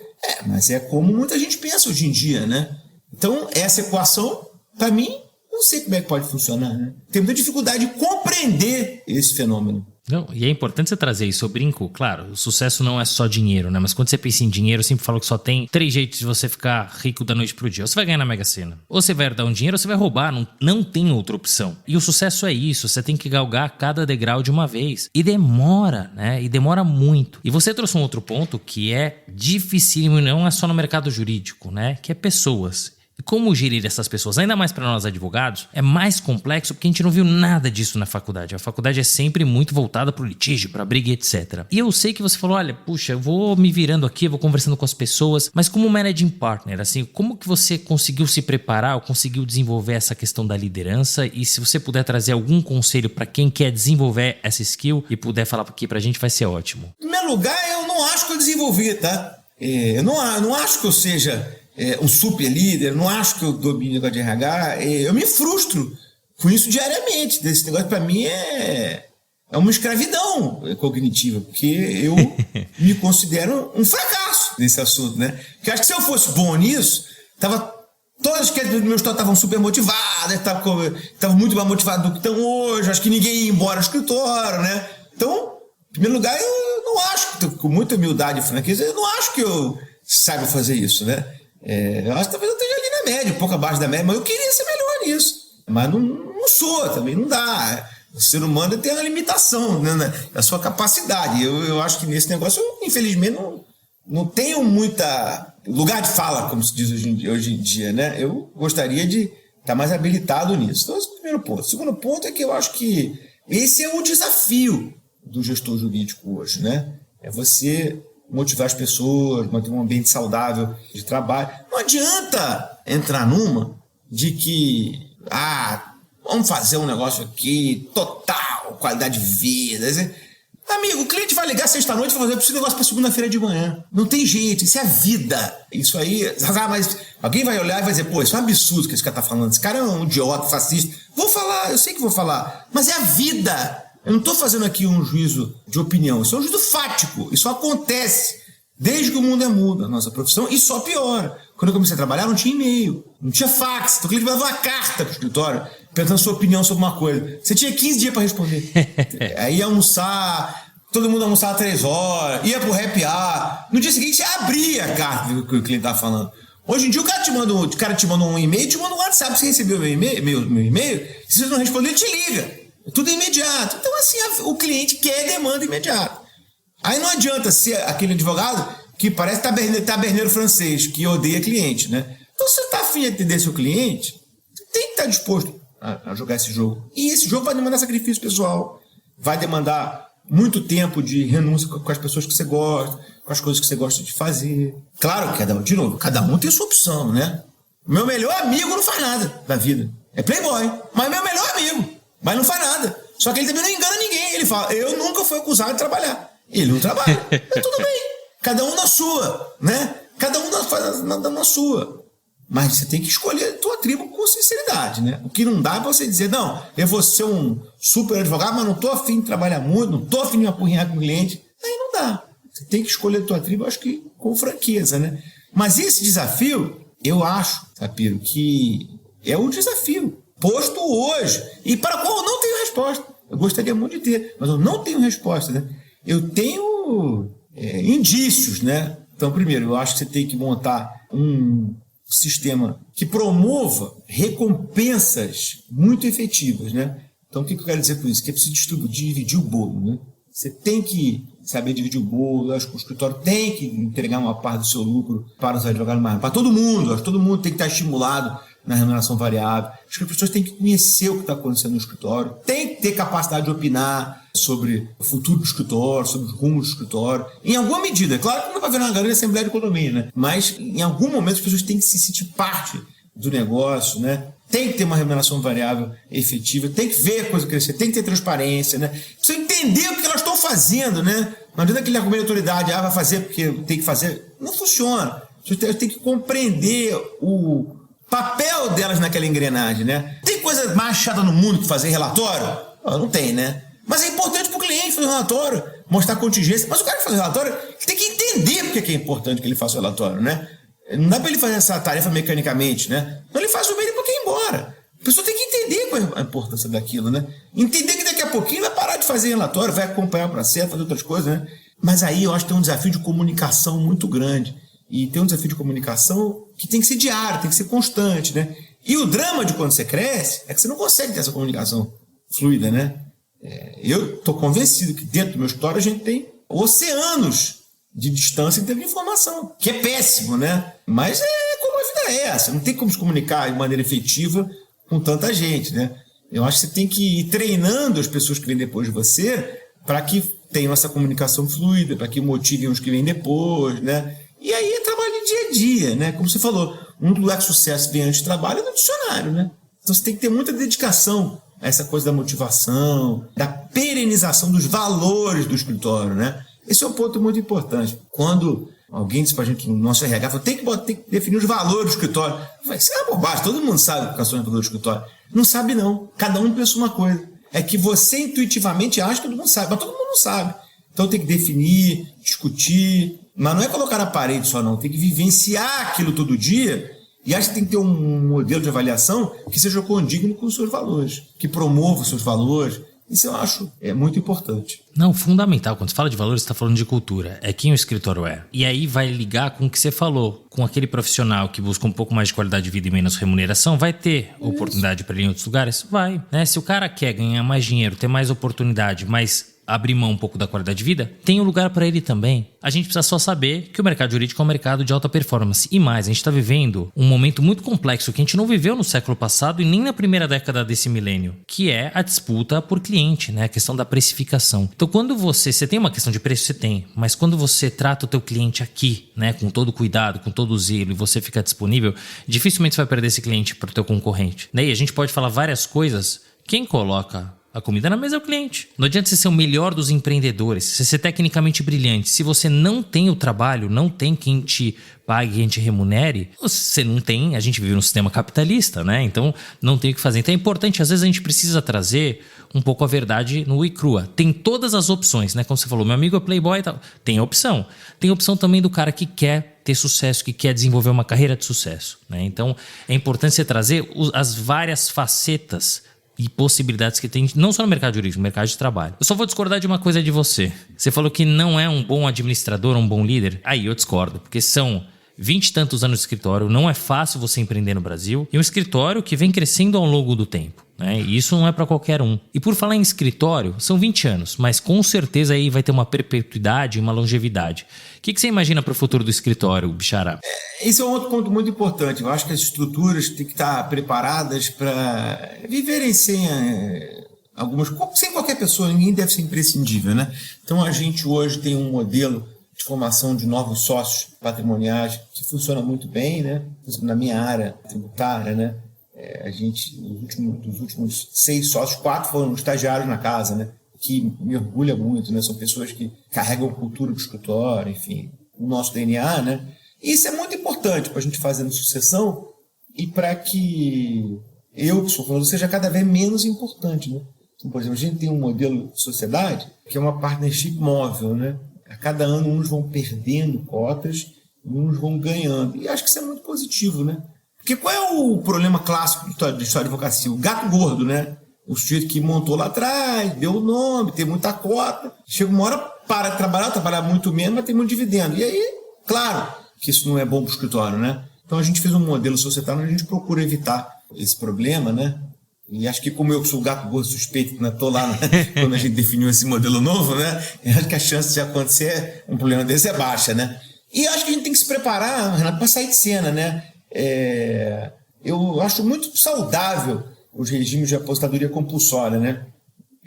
Mas é como muita gente pensa hoje em dia, né? Então, essa equação, para mim, não sei como é que pode funcionar, né? Tem muita dificuldade de compreender esse fenômeno. Não, e é importante você trazer isso. Eu brinco, claro, o sucesso não é só dinheiro, né? Mas quando você pensa em dinheiro, eu sempre falo que só tem 3 jeitos de você ficar rico da noite pro dia. Ou você vai ganhar na Mega Sena, ou você vai herdar um dinheiro, ou você vai roubar. Não tem outra opção. E o sucesso é isso, você tem que galgar cada degrau de uma vez. E demora, né? E demora muito. E você trouxe um outro ponto que é dificílimo, e não é só no mercado jurídico, né? Que é pessoas. E como gerir essas pessoas, ainda mais para nós advogados, é mais complexo porque a gente não viu nada disso na faculdade. A faculdade é sempre muito voltada para o litígio, para briga, etc. E eu sei que você falou, olha, puxa, eu vou me virando aqui, eu vou conversando com as pessoas, mas como managing partner, assim, como que você conseguiu se preparar ou conseguiu desenvolver essa questão da liderança? E se você puder trazer algum conselho para quem quer desenvolver essa skill e puder falar aqui pra gente, vai ser ótimo. Em primeiro lugar, eu não acho que eu desenvolvi, tá? Eu não acho que eu seja um super líder, não acho que eu domine o negócio de RH, eu me frustro com isso diariamente. Esse negócio para mim é uma escravidão cognitiva, porque eu me considero um fracasso nesse assunto, né? Porque acho que se eu fosse bom nisso, todos os meus estavam super motivados, estavam muito mais motivados do que estão hoje, acho que ninguém ia embora do escritório, né? Então, em primeiro lugar, eu não acho, com muita humildade e franqueza, eu não acho que eu saiba fazer isso, né? Eu acho que talvez eu esteja ali na média, um pouco abaixo da média, mas eu queria ser melhor nisso. Mas não sou, também não dá. O ser humano tem uma limitação, né, da sua capacidade. Eu acho que nesse negócio, eu, infelizmente, não tenho muita lugar de fala, como se diz hoje em dia, né? Eu gostaria de estar mais habilitado nisso. Então, esse é o primeiro ponto. O segundo ponto é que eu acho que esse é o desafio do gestor jurídico hoje, né? É você motivar as pessoas, manter um ambiente saudável de trabalho. Não adianta entrar numa de que, vamos fazer um negócio aqui, total, qualidade de vida. Amigo, o cliente vai ligar sexta-noite e vai fazer, eu preciso de negócio para segunda-feira de manhã. Não tem jeito, isso é a vida. Isso aí, mas alguém vai olhar e vai dizer, pô, isso é um absurdo que esse cara tá falando. Esse cara é um idiota, fascista. Vou falar, eu sei que vou falar, mas é a vida. Eu não estou fazendo aqui um juízo de opinião, isso é um juízo fático, isso acontece desde que o mundo é mudo, a nossa profissão, e só piora. Quando eu comecei a trabalhar, não tinha e-mail, não tinha fax, então o cliente mandava uma carta para o escritório, perguntando sua opinião sobre uma coisa. Você tinha 15 dias para responder. Aí ia almoçar, todo mundo almoçava 3 horas, ia pro happy hour, no dia seguinte você abria a carta que o cliente estava falando. Hoje em dia o cara te manda um e-mail, te manda um WhatsApp, você recebeu meu e-mail, se você não responder, ele te liga. Tudo imediato. Então, assim, o cliente quer demanda imediata. Aí não adianta ser aquele advogado que parece taberneiro francês, que odeia cliente, né? Então, se você está afim de atender seu cliente, você tem que estar disposto a jogar esse jogo. E esse jogo vai demandar sacrifício pessoal, vai demandar muito tempo de renúncia com as pessoas que você gosta, com as coisas que você gosta de fazer. Claro, cada um tem sua opção, né? Meu melhor amigo não faz nada da vida. É playboy, mas é meu melhor amigo. Mas não faz nada. Só que ele também não engana ninguém. Ele fala, eu nunca fui acusado de trabalhar. Ele não trabalha. Mas tudo bem. Cada um na sua, né? Cada um na sua. Mas você tem que escolher a tua tribo com sinceridade, né? O que não dá é você dizer, não, eu vou ser um super advogado, mas não tô afim de trabalhar muito, não tô afim de me apurrinhar com o cliente. Aí não dá. Você tem que escolher a tua tribo, acho que com franqueza, né? Mas esse desafio, eu acho, Sapiro, que é um desafio posto hoje, e para o qual eu não tenho resposta. Eu gostaria muito de ter, mas eu não tenho resposta, né? Eu tenho indícios, né? Então, primeiro, eu acho que você tem que montar um sistema que promova recompensas muito efetivas, né? Então, o que eu quero dizer com isso? Que é preciso dividir o bolo, né? Você tem que saber dividir o bolo, eu acho que o escritório tem que entregar uma parte do seu lucro para os advogados mais, para todo mundo, acho que todo mundo tem que estar estimulado na remuneração variável. Acho que as pessoas têm que conhecer o que está acontecendo no escritório, tem que ter capacidade de opinar sobre o futuro do escritório, sobre os rumos do escritório, em alguma medida. Claro que não vai virar uma grande assembleia de economia, né? Mas em algum momento as pessoas têm que se sentir parte do negócio, né? Tem que ter uma remuneração variável efetiva, tem que ver a coisa crescer, tem que ter transparência, né? Precisa entender o que elas estão fazendo, né? Não adianta aquele argumento de autoridade, vai fazer porque tem que fazer. Não funciona. Você tem que compreender papel delas naquela engrenagem, né? Tem coisa mais chata no mundo que fazer relatório? Não tem, né? Mas é importante para o cliente fazer um relatório, mostrar contingência. Mas o cara que faz o relatório tem que entender porque é importante que ele faça o relatório, né? Não dá para ele fazer essa tarefa mecanicamente, né? Então ele faz o bem e depois quer ir embora. A pessoa tem que entender qual é a importância daquilo, né? Entender que daqui a pouquinho vai parar de fazer relatório, vai acompanhar o processo, fazer outras coisas, né? Mas aí eu acho que tem um desafio de comunicação muito grande. E tem um desafio de comunicação que tem que ser diário, tem que ser constante, né? E o drama de quando você cresce é que você não consegue ter essa comunicação fluida, né? Eu estou convencido que dentro do meu escritório a gente tem oceanos de distância em termos de informação, que é péssimo, né? Mas é como a vida é essa, não tem como se comunicar de maneira efetiva com tanta gente, né? Eu acho que você tem que ir treinando as pessoas que vêm depois de você para que tenham essa comunicação fluida, para que motivem os que vêm depois, né? E aí é trabalho de dia a dia, né? Como você falou, um lugar de sucesso vem antes de trabalho é no dicionário, né? Então você tem que ter muita dedicação a essa coisa da motivação, da perenização dos valores do escritório, né? Esse é um ponto muito importante. Quando alguém disse pra gente no nosso RH, falou, tem que definir os valores do escritório. Eu falei, isso é uma bobagem, todo mundo sabe quais são os valores do escritório. Não sabe não, cada um pensa uma coisa. É que você intuitivamente acha que todo mundo sabe, mas todo mundo não sabe. Então tem que definir, discutir, mas não é colocar na parede só não, tem que vivenciar aquilo todo dia. E acho que tem que ter um modelo de avaliação que seja condigno com os seus valores, que promova os seus valores. Isso eu acho muito importante. Não, fundamental. Quando você fala de valores, você está falando de cultura. É quem o escritório é. E aí vai ligar com o que você falou. Com aquele profissional que busca um pouco mais de qualidade de vida e menos remuneração, vai ter oportunidade para ir em outros lugares? Vai. Né? Se o cara quer ganhar mais dinheiro, ter mais oportunidade, mas abrir mão um pouco da qualidade de vida, tem um lugar para ele também. A gente precisa só saber que o mercado jurídico é um mercado de alta performance. E mais, a gente está vivendo um momento muito complexo que a gente não viveu no século passado e nem na primeira década desse milênio, que é a disputa por cliente, né? A questão da precificação. Então, quando você tem uma questão de preço, você tem, mas quando você trata o teu cliente aqui, né, com todo cuidado, com todo zelo, e você fica disponível, dificilmente você vai perder esse cliente para o teu concorrente. Né? E a gente pode falar várias coisas. Quem coloca a comida na mesa é o cliente. Não adianta você ser o melhor dos empreendedores, você ser tecnicamente brilhante. Se você não tem o trabalho, não tem quem te pague, quem te remunere, você não tem. A gente vive num sistema capitalista, né? Então não tem o que fazer. Então é importante, às vezes a gente precisa trazer um pouco a verdade nua e crua. Tem todas as opções, né? Como você falou, meu amigo é playboy e tal. Tem a opção. Tem a opção também do cara que quer ter sucesso, que quer desenvolver uma carreira de sucesso, né? Então é importante você trazer as várias facetas e possibilidades que tem, não só no mercado jurídico, no mercado de trabalho. Eu só vou discordar de uma coisa de você. Você falou que não é um bom administrador, um bom líder. Aí eu discordo, porque são 20 e tantos anos de escritório, não é fácil você empreender no Brasil, e um escritório que vem crescendo ao longo do tempo, né? E isso não é para qualquer um. E por falar em escritório, são 20 anos, mas com certeza aí vai ter uma perpetuidade e uma longevidade. O que você imagina para o futuro do escritório, Bichará? Esse é um outro ponto muito importante. Eu acho que as estruturas têm que estar preparadas para viverem sem qualquer pessoa, ninguém deve ser imprescindível, né? Então a gente hoje tem um modelo de formação de novos sócios patrimoniais que funciona muito bem, né? Na minha área tributária, né? A gente, dos últimos 6 sócios, 4 foram estagiários na casa, né? Que me orgulha muito, né? São pessoas que carregam a cultura do escritório, enfim, o nosso DNA, né? E isso é muito importante para a gente fazer na sucessão e para que eu, que sou fundador, seja cada vez menos importante, né? Então, por exemplo, a gente tem um modelo de sociedade que é uma partnership móvel, né? A cada ano uns vão perdendo cotas e uns vão ganhando. E acho que isso é muito positivo, né? Porque qual é o problema clássico da história de advocacia? O gato gordo, né? O sujeito que montou lá atrás, deu o nome, tem muita cota. Chega uma hora, para de trabalhar muito menos, mas tem muito dividendo. E aí, claro que isso não é bom para o escritório, né? Então a gente fez um modelo societário onde a gente procura evitar esse problema, né? E acho que como eu sou o gato gordo suspeito, né? Tô lá, né? Quando a gente definiu esse modelo novo, né? Eu acho que a chance de acontecer um problema desse é baixa, né? E acho que a gente tem que se preparar, Renato, para sair de cena, né? Eu acho muito saudável os regimes de aposentadoria compulsória, né?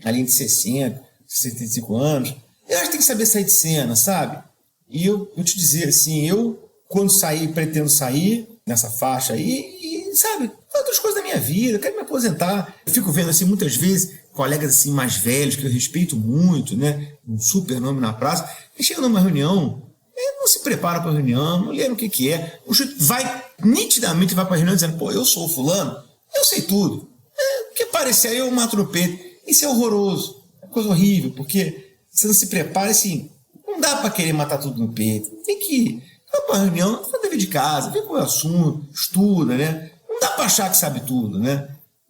Além de 60, 65 anos. Eu acho que tem que saber sair de cena, sabe? E eu vou te dizer assim, eu, quando sair, pretendo sair nessa faixa aí e, sabe, outras coisas da minha vida, quero me aposentar. Eu fico vendo, assim, muitas vezes, colegas, assim, mais velhos, que eu respeito muito, né? Um super nome na praça. E chega numa reunião, não não se prepara para a reunião, não lê o que é. O sujeito vai, nitidamente vai para a reunião dizendo, pô, eu sou o fulano, eu sei tudo. Porque parecer aí eu mato no peito. Isso é horroroso, é coisa horrível, porque você não se prepara assim, não dá para querer matar tudo no peito. Tem que ir para a reunião, faz dever de casa, vê qual é o assunto, estuda, né? Não dá para achar que sabe tudo, né?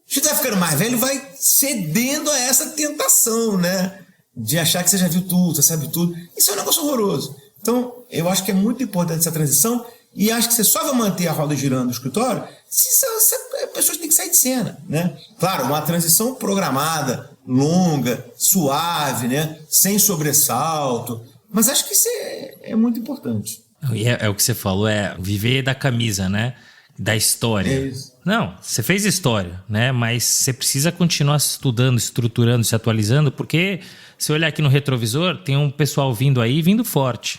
A gente vai ficando mais velho, vai cedendo a essa tentação, né? De achar que você já viu tudo, você sabe tudo. Isso é um negócio horroroso. Então, eu acho que é muito importante essa transição e acho que você só vai manter a roda girando no escritório se as pessoas têm que sair de cena, né? Claro, uma transição programada, longa, suave, né? Sem sobressalto. Mas acho que isso é muito importante. E é o que você falou, é viver da camisa, né? Da história. É isso. Não, você fez história, né? Mas você precisa continuar se estudando, estruturando, se atualizando, porque se olhar aqui no retrovisor, tem um pessoal vindo aí, vindo forte.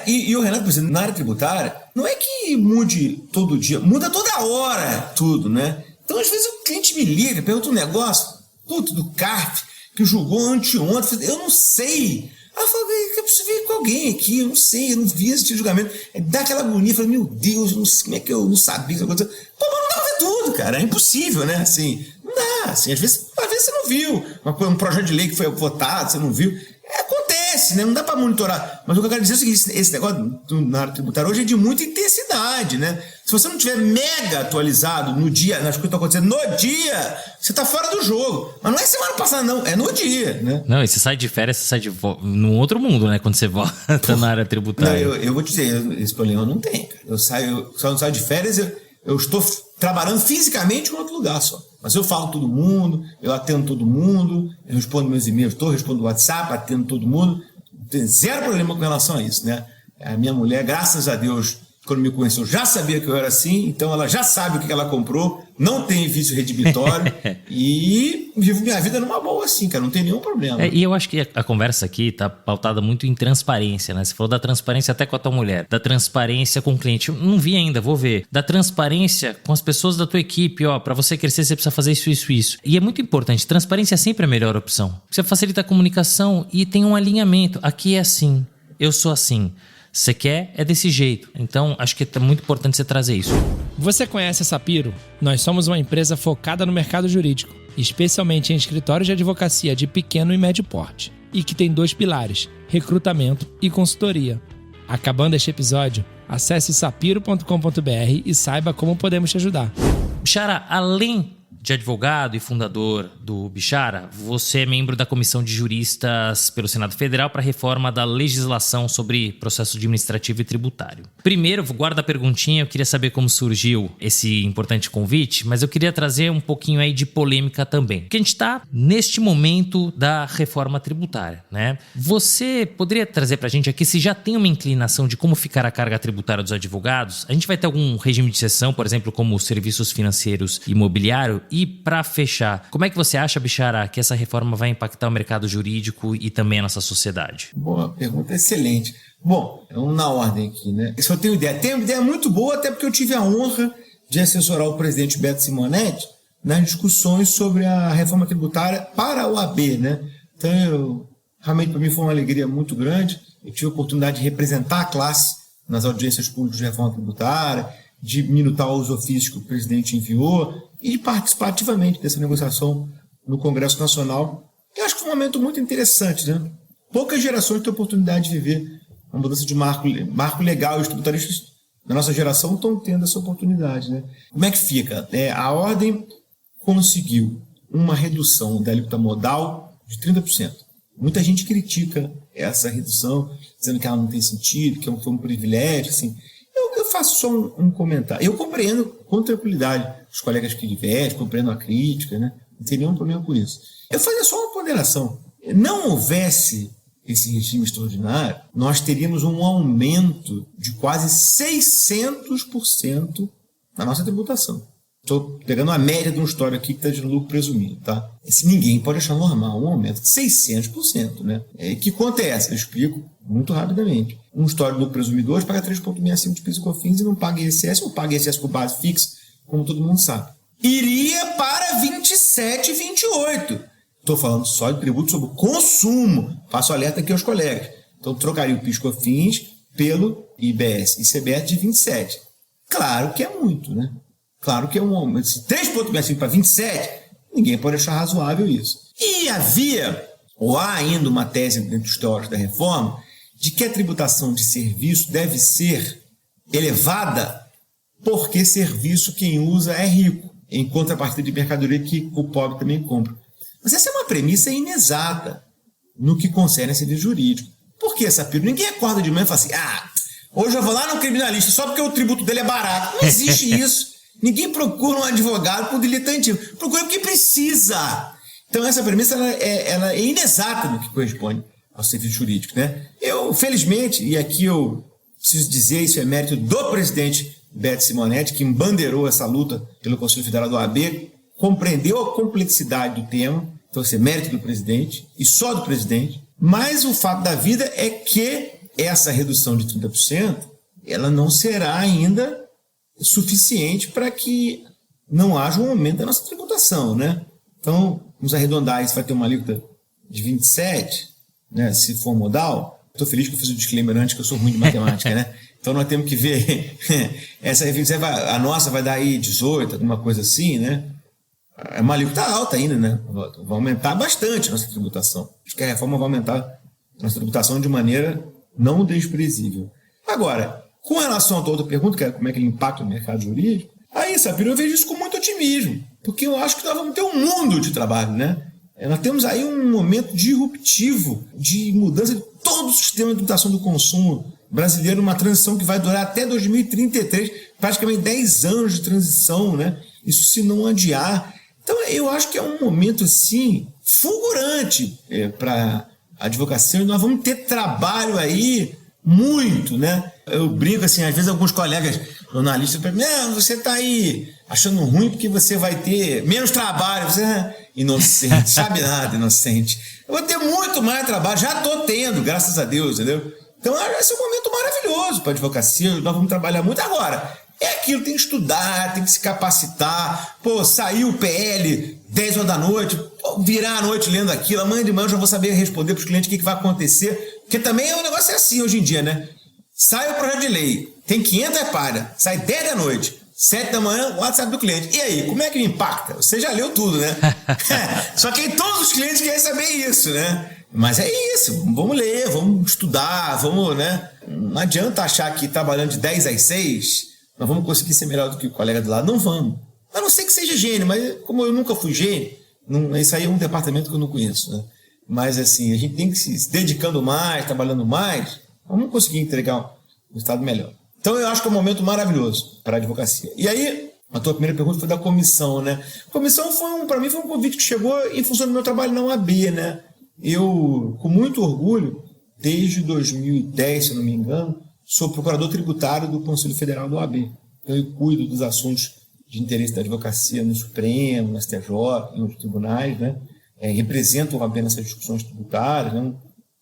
E o Renato, por exemplo, na área tributária, não é que mude todo dia, muda toda hora tudo, né? Então, às vezes, o cliente me liga, pergunta um negócio, do CARF, que julgou anteontem, eu não sei. Aí eu falo, eu preciso ver com alguém aqui, eu não sei, eu não vi esse julgamento. Dá aquela agonia, eu falo, meu Deus, não sei, como é que eu não sabia isso aconteceu? Pô, mas não dá pra ver tudo, cara, é impossível, né? Assim, não dá, assim, às vezes você não viu, um projeto de lei que foi votado, você não viu. Acontece, né? Não dá pra monitorar. Mas o que eu quero dizer é o seguinte, esse negócio na área tributária hoje é de muita intensidade, né? Se você não tiver mega atualizado no dia, nas coisas que estão acontecendo no dia, você tá fora do jogo. Mas não é semana passada, não, é no dia, né? Não, e você sai de férias, você sai num outro mundo, né? Quando você volta na área tributária. Não, eu vou te dizer, esse problema não tem, cara. Eu só não saio de férias, eu estou trabalhando fisicamente em outro lugar só. Mas eu falo com todo mundo, eu atendo todo mundo, eu respondo meus e-mails, respondo o WhatsApp, atendo todo mundo. Não tem zero problema com relação a isso, né? A minha mulher, graças a Deus, quando me conheceu, já sabia que eu era assim, então ela já sabe o que ela comprou, não tem vício redibitório e vivo minha vida numa boa assim, cara, não tem nenhum problema. E eu acho que a conversa aqui tá pautada muito em transparência, né? Você falou da transparência até com a tua mulher, da transparência com o cliente. Eu não vi ainda, vou ver. Da transparência com as pessoas da tua equipe, ó, pra você crescer você precisa fazer isso. E é muito importante, transparência é sempre a melhor opção. Você facilita a comunicação e tem um alinhamento. Aqui é assim, eu sou assim. Você quer, é desse jeito. Então, acho que é muito importante você trazer isso. Você conhece a Sapiro? Nós somos uma empresa focada no mercado jurídico, especialmente em escritórios de advocacia de pequeno e médio porte, e que tem 2 pilares, recrutamento e consultoria. Acabando este episódio, acesse sapiro.com.br e saiba como podemos te ajudar. Bishara, além de advogado e fundador do Bishara, você é membro da Comissão de Juristas pelo Senado Federal para a reforma da legislação sobre processo administrativo e tributário. Primeiro, guarda a perguntinha, eu queria saber como surgiu esse importante convite, mas eu queria trazer um pouquinho aí de polêmica também. Porque a gente está neste momento da reforma tributária, né? Você poderia trazer para a gente aqui se já tem uma inclinação de como ficar a carga tributária dos advogados? A gente vai ter algum regime de exceção, por exemplo, como os serviços financeiros e imobiliário? E para fechar, como é que você acha, Bishara, que essa reforma vai impactar o mercado jurídico e também a nossa sociedade? Boa pergunta, excelente. Bom, vamos na ordem aqui, né? Se eu tenho ideia, tenho uma ideia muito boa, até porque eu tive a honra de assessorar o presidente Beto Simonetti nas discussões sobre a reforma tributária para a OAB, né? Então, realmente para mim foi uma alegria muito grande. Eu tive a oportunidade de representar a classe nas audiências públicas de reforma tributária, de minutar os ofícios que o presidente enviou e de participar ativamente dessa negociação no Congresso Nacional. Eu acho que foi um momento muito interessante, né? Poucas gerações têm a oportunidade de viver uma mudança de marco legal, e os tributaristas da nossa geração estão tendo essa oportunidade, né? Como é que fica? A ordem conseguiu uma redução da alíquota modal de 30%. Muita gente critica essa redução, dizendo que ela não tem sentido, que foi um privilégio, assim. Eu faço só um comentário. Eu compreendo com tranquilidade os colegas que divergem, compreendo a crítica, né? Não tem nenhum problema com isso. Eu fazia só uma ponderação. Não houvesse esse regime extraordinário, nós teríamos um aumento de quase 600% na nossa tributação. Estou pegando a média de um histórico aqui que está de lucro presumido, tá? Esse ninguém pode achar normal um aumento de 600%, né? Que conta é essa? Eu explico muito rapidamente. Um histórico de lucro presumido hoje paga 3,65% de PIS e COFINS e não paga ISS, ou paga ISS por base fixa, como todo mundo sabe. Iria para 27, 28. Estou falando só de tributo sobre o consumo. Faço alerta aqui aos colegas. Então, trocaria o PIS e COFINS pelo IBS e CBS de 27. Claro que é muito, né? Claro que é um aumento. 3,65 para 27, ninguém pode achar razoável isso. E havia, ou há ainda uma tese dentro dos teóricos da reforma, de que a tributação de serviço deve ser elevada porque serviço quem usa é rico, em contrapartida de mercadoria que o pobre também compra. Mas essa é uma premissa inexata no que concerne a serviço jurídico. Por que, Sapiro? Ninguém acorda de manhã e fala assim, hoje eu vou lá no criminalista só porque o tributo dele é barato. Não existe isso. Ninguém procura um advogado por diletantismo. Procura porque precisa. Então essa premissa ela é inexata no que corresponde ao serviço jurídico, né? Eu, felizmente, e aqui eu preciso dizer, isso é mérito do presidente Beto Simonetti, que embandeirou essa luta pelo Conselho Federal do OAB, compreendeu a complexidade do tema, então isso é mérito do presidente, e só do presidente, mas o fato da vida é que essa redução de 30%, ela não será ainda suficiente para que não haja um aumento da nossa tributação, né? Então, vamos arredondar, isso vai ter uma alíquota de 27%, né, se for modal. Estou feliz que eu fiz o disclaimer antes, que eu sou ruim de matemática, né? Então nós temos que ver, essa 27%, a nossa vai dar aí 18%, alguma coisa assim, né? É uma alíquota alta ainda, né? Vai aumentar bastante a nossa tributação. Acho que a reforma vai aumentar a nossa tributação de maneira não desprezível. Agora, com relação à tua outra pergunta, que é como é que ele impacta o mercado jurídico, aí, Sapiro, eu vejo isso com muito otimismo, porque eu acho que nós vamos ter um mundo de trabalho, né? Nós temos aí um momento disruptivo de mudança de todo o sistema de tributação do consumo brasileiro, uma transição que vai durar até 2033, praticamente 10 anos de transição, né? Isso se não adiar. Então, eu acho que é um momento, assim, fulgurante para a advocacia. Nós vamos ter trabalho aí muito, né? Eu brinco assim, às vezes alguns colegas jornalistas falam, não, você está aí achando ruim porque você vai ter menos trabalho. Você é inocente, sabe nada, inocente. Eu vou ter muito mais trabalho, já estou tendo, graças a Deus, entendeu? Então esse é um momento maravilhoso para a advocacia, nós vamos trabalhar muito agora. É aquilo, tem que estudar, tem que se capacitar. Pô, saiu o PL 10 horas da noite, virar a noite lendo aquilo, amanhã de manhã eu já vou saber responder para os clientes o que vai acontecer. Porque também o negócio é assim hoje em dia, né? Sai o projeto de lei, tem 500 páginas, sai 10 da noite, 7 da manhã, o WhatsApp do cliente. E aí, como é que me impacta? Você já leu tudo, né? Só que todos os clientes querem saber isso, né? Mas é isso, vamos ler, vamos estudar, vamos, né? Não adianta achar que trabalhando de 10 às 6, nós vamos conseguir ser melhor do que o colega do lado. Não vamos. A não ser que seja gênio, mas como eu nunca fui gênio, isso aí é um departamento que eu não conheço, né? Mas assim, a gente tem que se dedicando mais, trabalhando mais, vamos conseguir entregar um estado melhor. Então eu acho que é um momento maravilhoso para a advocacia. E aí, a tua primeira pergunta foi da comissão, né? A comissão para mim foi um convite que chegou em função do meu trabalho na OAB, né? Eu, com muito orgulho, desde 2010, se eu não me engano, sou procurador tributário do Conselho Federal da OAB. Então eu cuido dos assuntos de interesse da advocacia no Supremo, no STJ, em outros tribunais, né? Represento o OAB nessas discussões tributárias, né?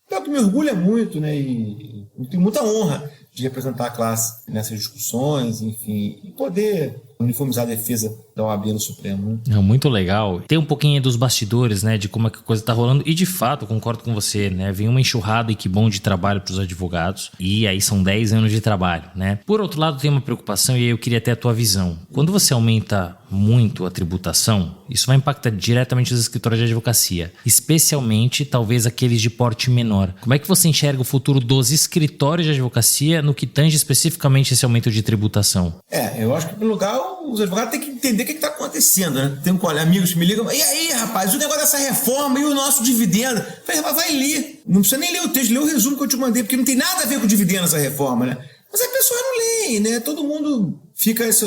Então, que me orgulha muito, né? E tenho muita honra de representar a classe nessas discussões, enfim, e poder uniformizar a defesa da OAB no Supremo. Né? Muito legal. Tem um pouquinho dos bastidores, né, de como é que a coisa tá rolando. E de fato, concordo com você, né? Vem uma enxurrada e que bom de trabalho para os advogados. E aí são 10 anos de trabalho, né? Por outro lado, tem uma preocupação e aí eu queria ter a tua visão. Quando você aumenta muito a tributação, isso vai impactar diretamente os escritórios de advocacia, especialmente talvez aqueles de porte menor. Como é que você enxerga o futuro dos escritórios de advocacia no que tange especificamente esse aumento de tributação? Eu acho que, em primeiro lugar, os advogados têm que entender o que está acontecendo, né? Tem amigos que me ligam, e aí, rapaz, o negócio dessa reforma e o nosso dividendo? Eu falei, rapaz, vai ler. Não precisa nem ler o texto, lê o resumo que eu te mandei, porque não tem nada a ver com o dividendo essa reforma, né? Mas a pessoa não lê, né? Todo mundo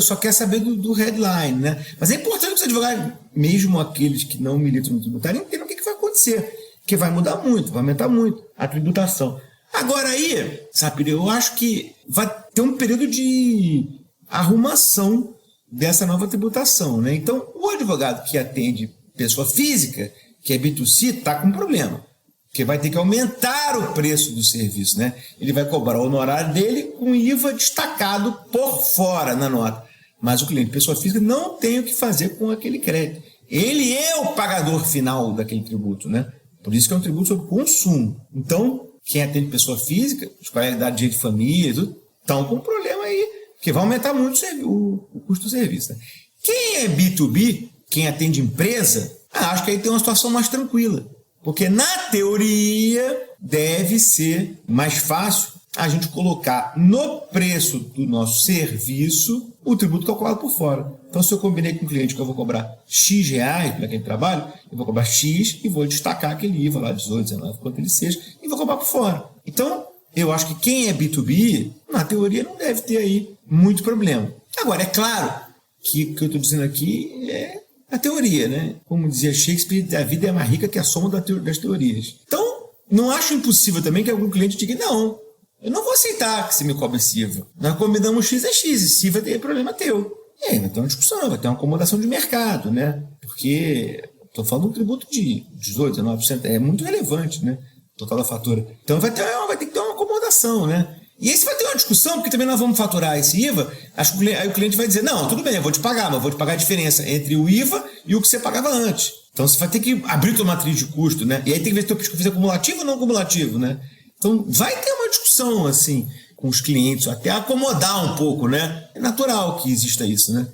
só quer saber do headline, né? Mas é importante que os advogados, mesmo aqueles que não militam no tributário, entendam o que vai acontecer. Porque vai mudar muito, vai aumentar muito a tributação. Agora aí, sabe, eu acho que vai ter um período de arrumação dessa nova tributação, né? Então, o advogado que atende pessoa física, que é B2C, está com um problema. Porque vai ter que aumentar o preço do serviço, né? Ele vai cobrar o honorário dele com IVA destacado por fora na nota. Mas o cliente, pessoa física, não tem o que fazer com aquele crédito. Ele é o pagador final daquele tributo, né? Por isso que é um tributo sobre consumo. Então, quem atende pessoa física, escolaridade de direito de família, tudo, estão com um problema aí, porque vai aumentar muito o custo do serviço. Né? Quem é B2B, quem atende empresa, acho que aí tem uma situação mais tranquila. Porque, na teoria, deve ser mais fácil a gente colocar no preço do nosso serviço o tributo calculado por fora. Então, se eu combinei com o cliente que eu vou cobrar X reais para aquele trabalho, eu vou cobrar X e vou destacar aquele IVA lá, 18, 19, quanto ele seja, e vou cobrar por fora. Então, eu acho que quem é B2B, na teoria, não deve ter aí muito problema. Agora, é claro que o que eu estou dizendo aqui é a teoria, né? Como dizia Shakespeare, a vida é mais rica que a soma das teorias. Então, não acho impossível também que algum cliente diga, não, eu não vou aceitar que você me cobre esse IVA. Nós combinamos X é X, esse IVA tem problema teu. E aí vai ter uma discussão, vai ter uma acomodação de mercado, né? Porque estou falando de um tributo de 18%, 19%, é muito relevante, né? Total da fatura. Então vai ter que ter uma acomodação, né? E aí você vai ter uma discussão, porque também nós vamos faturar esse IVA, aí o cliente vai dizer, não, tudo bem, eu vou te pagar, mas eu vou te pagar a diferença entre o IVA e o que você pagava antes. Então você vai ter que abrir tua matriz de custo, né? E aí tem que ver se teu pisco é acumulativo ou não acumulativo, né? Então vai ter uma discussão, assim, com os clientes, até acomodar um pouco, né? É natural que exista isso, né?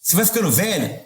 Você vai ficando velho,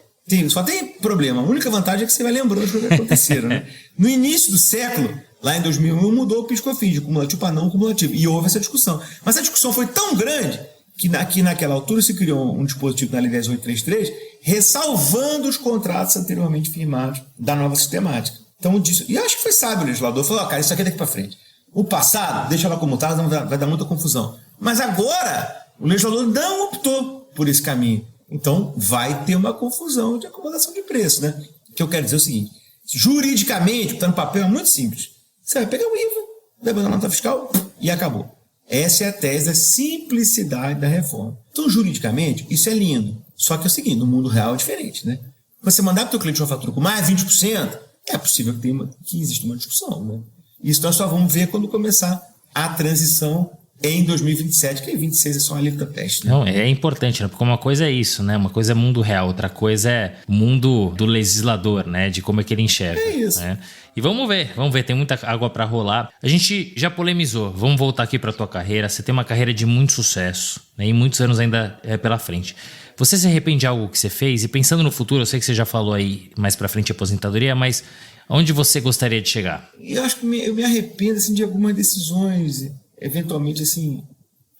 só tem problema. A única vantagem é que você vai lembrando as coisas que aconteceram, né? No início do século, lá em 2001, mudou o PIS/COFINS de cumulativo para não cumulativo. E houve essa discussão. Mas a discussão foi tão grande que naquela altura se criou um dispositivo na Lei 10.833 ressalvando os contratos anteriormente firmados da nova sistemática. Então, e acho que foi sábio o legislador. Falou, cara, isso aqui é daqui para frente. O passado, deixa ela como está, vai dar muita confusão. Mas agora, o legislador não optou por esse caminho. Então, vai ter uma confusão de acomodação de preço, né? O que eu quero dizer é o seguinte, juridicamente, o que está no papel é muito simples. Você vai pegar o IVA, vai botar na nota fiscal e acabou. Essa é a tese da simplicidade da reforma. Então, juridicamente, isso é lindo. Só que é o seguinte, no mundo real é diferente, né? Quando você mandar para o teu cliente uma fatura com mais 20%, é possível que exista uma discussão, né? Isso nós só vamos ver quando começar a transição em 2027, que em 26 é só uma alíquota teste. Né? Não, é importante, né? Porque uma coisa é isso, né? Uma coisa é mundo real, outra coisa é o mundo do legislador, né? De como é que ele enxerga. É isso. Né? E vamos ver, tem muita água para rolar. A gente já polemizou, vamos voltar aqui para tua carreira. Você tem uma carreira de muito sucesso, né? E muitos anos ainda pela frente. Você se arrepende de algo que você fez? E pensando no futuro, eu sei que você já falou aí mais para frente aposentadoria, mas onde você gostaria de chegar? Eu acho que eu me arrependo assim, de algumas decisões, eventualmente assim,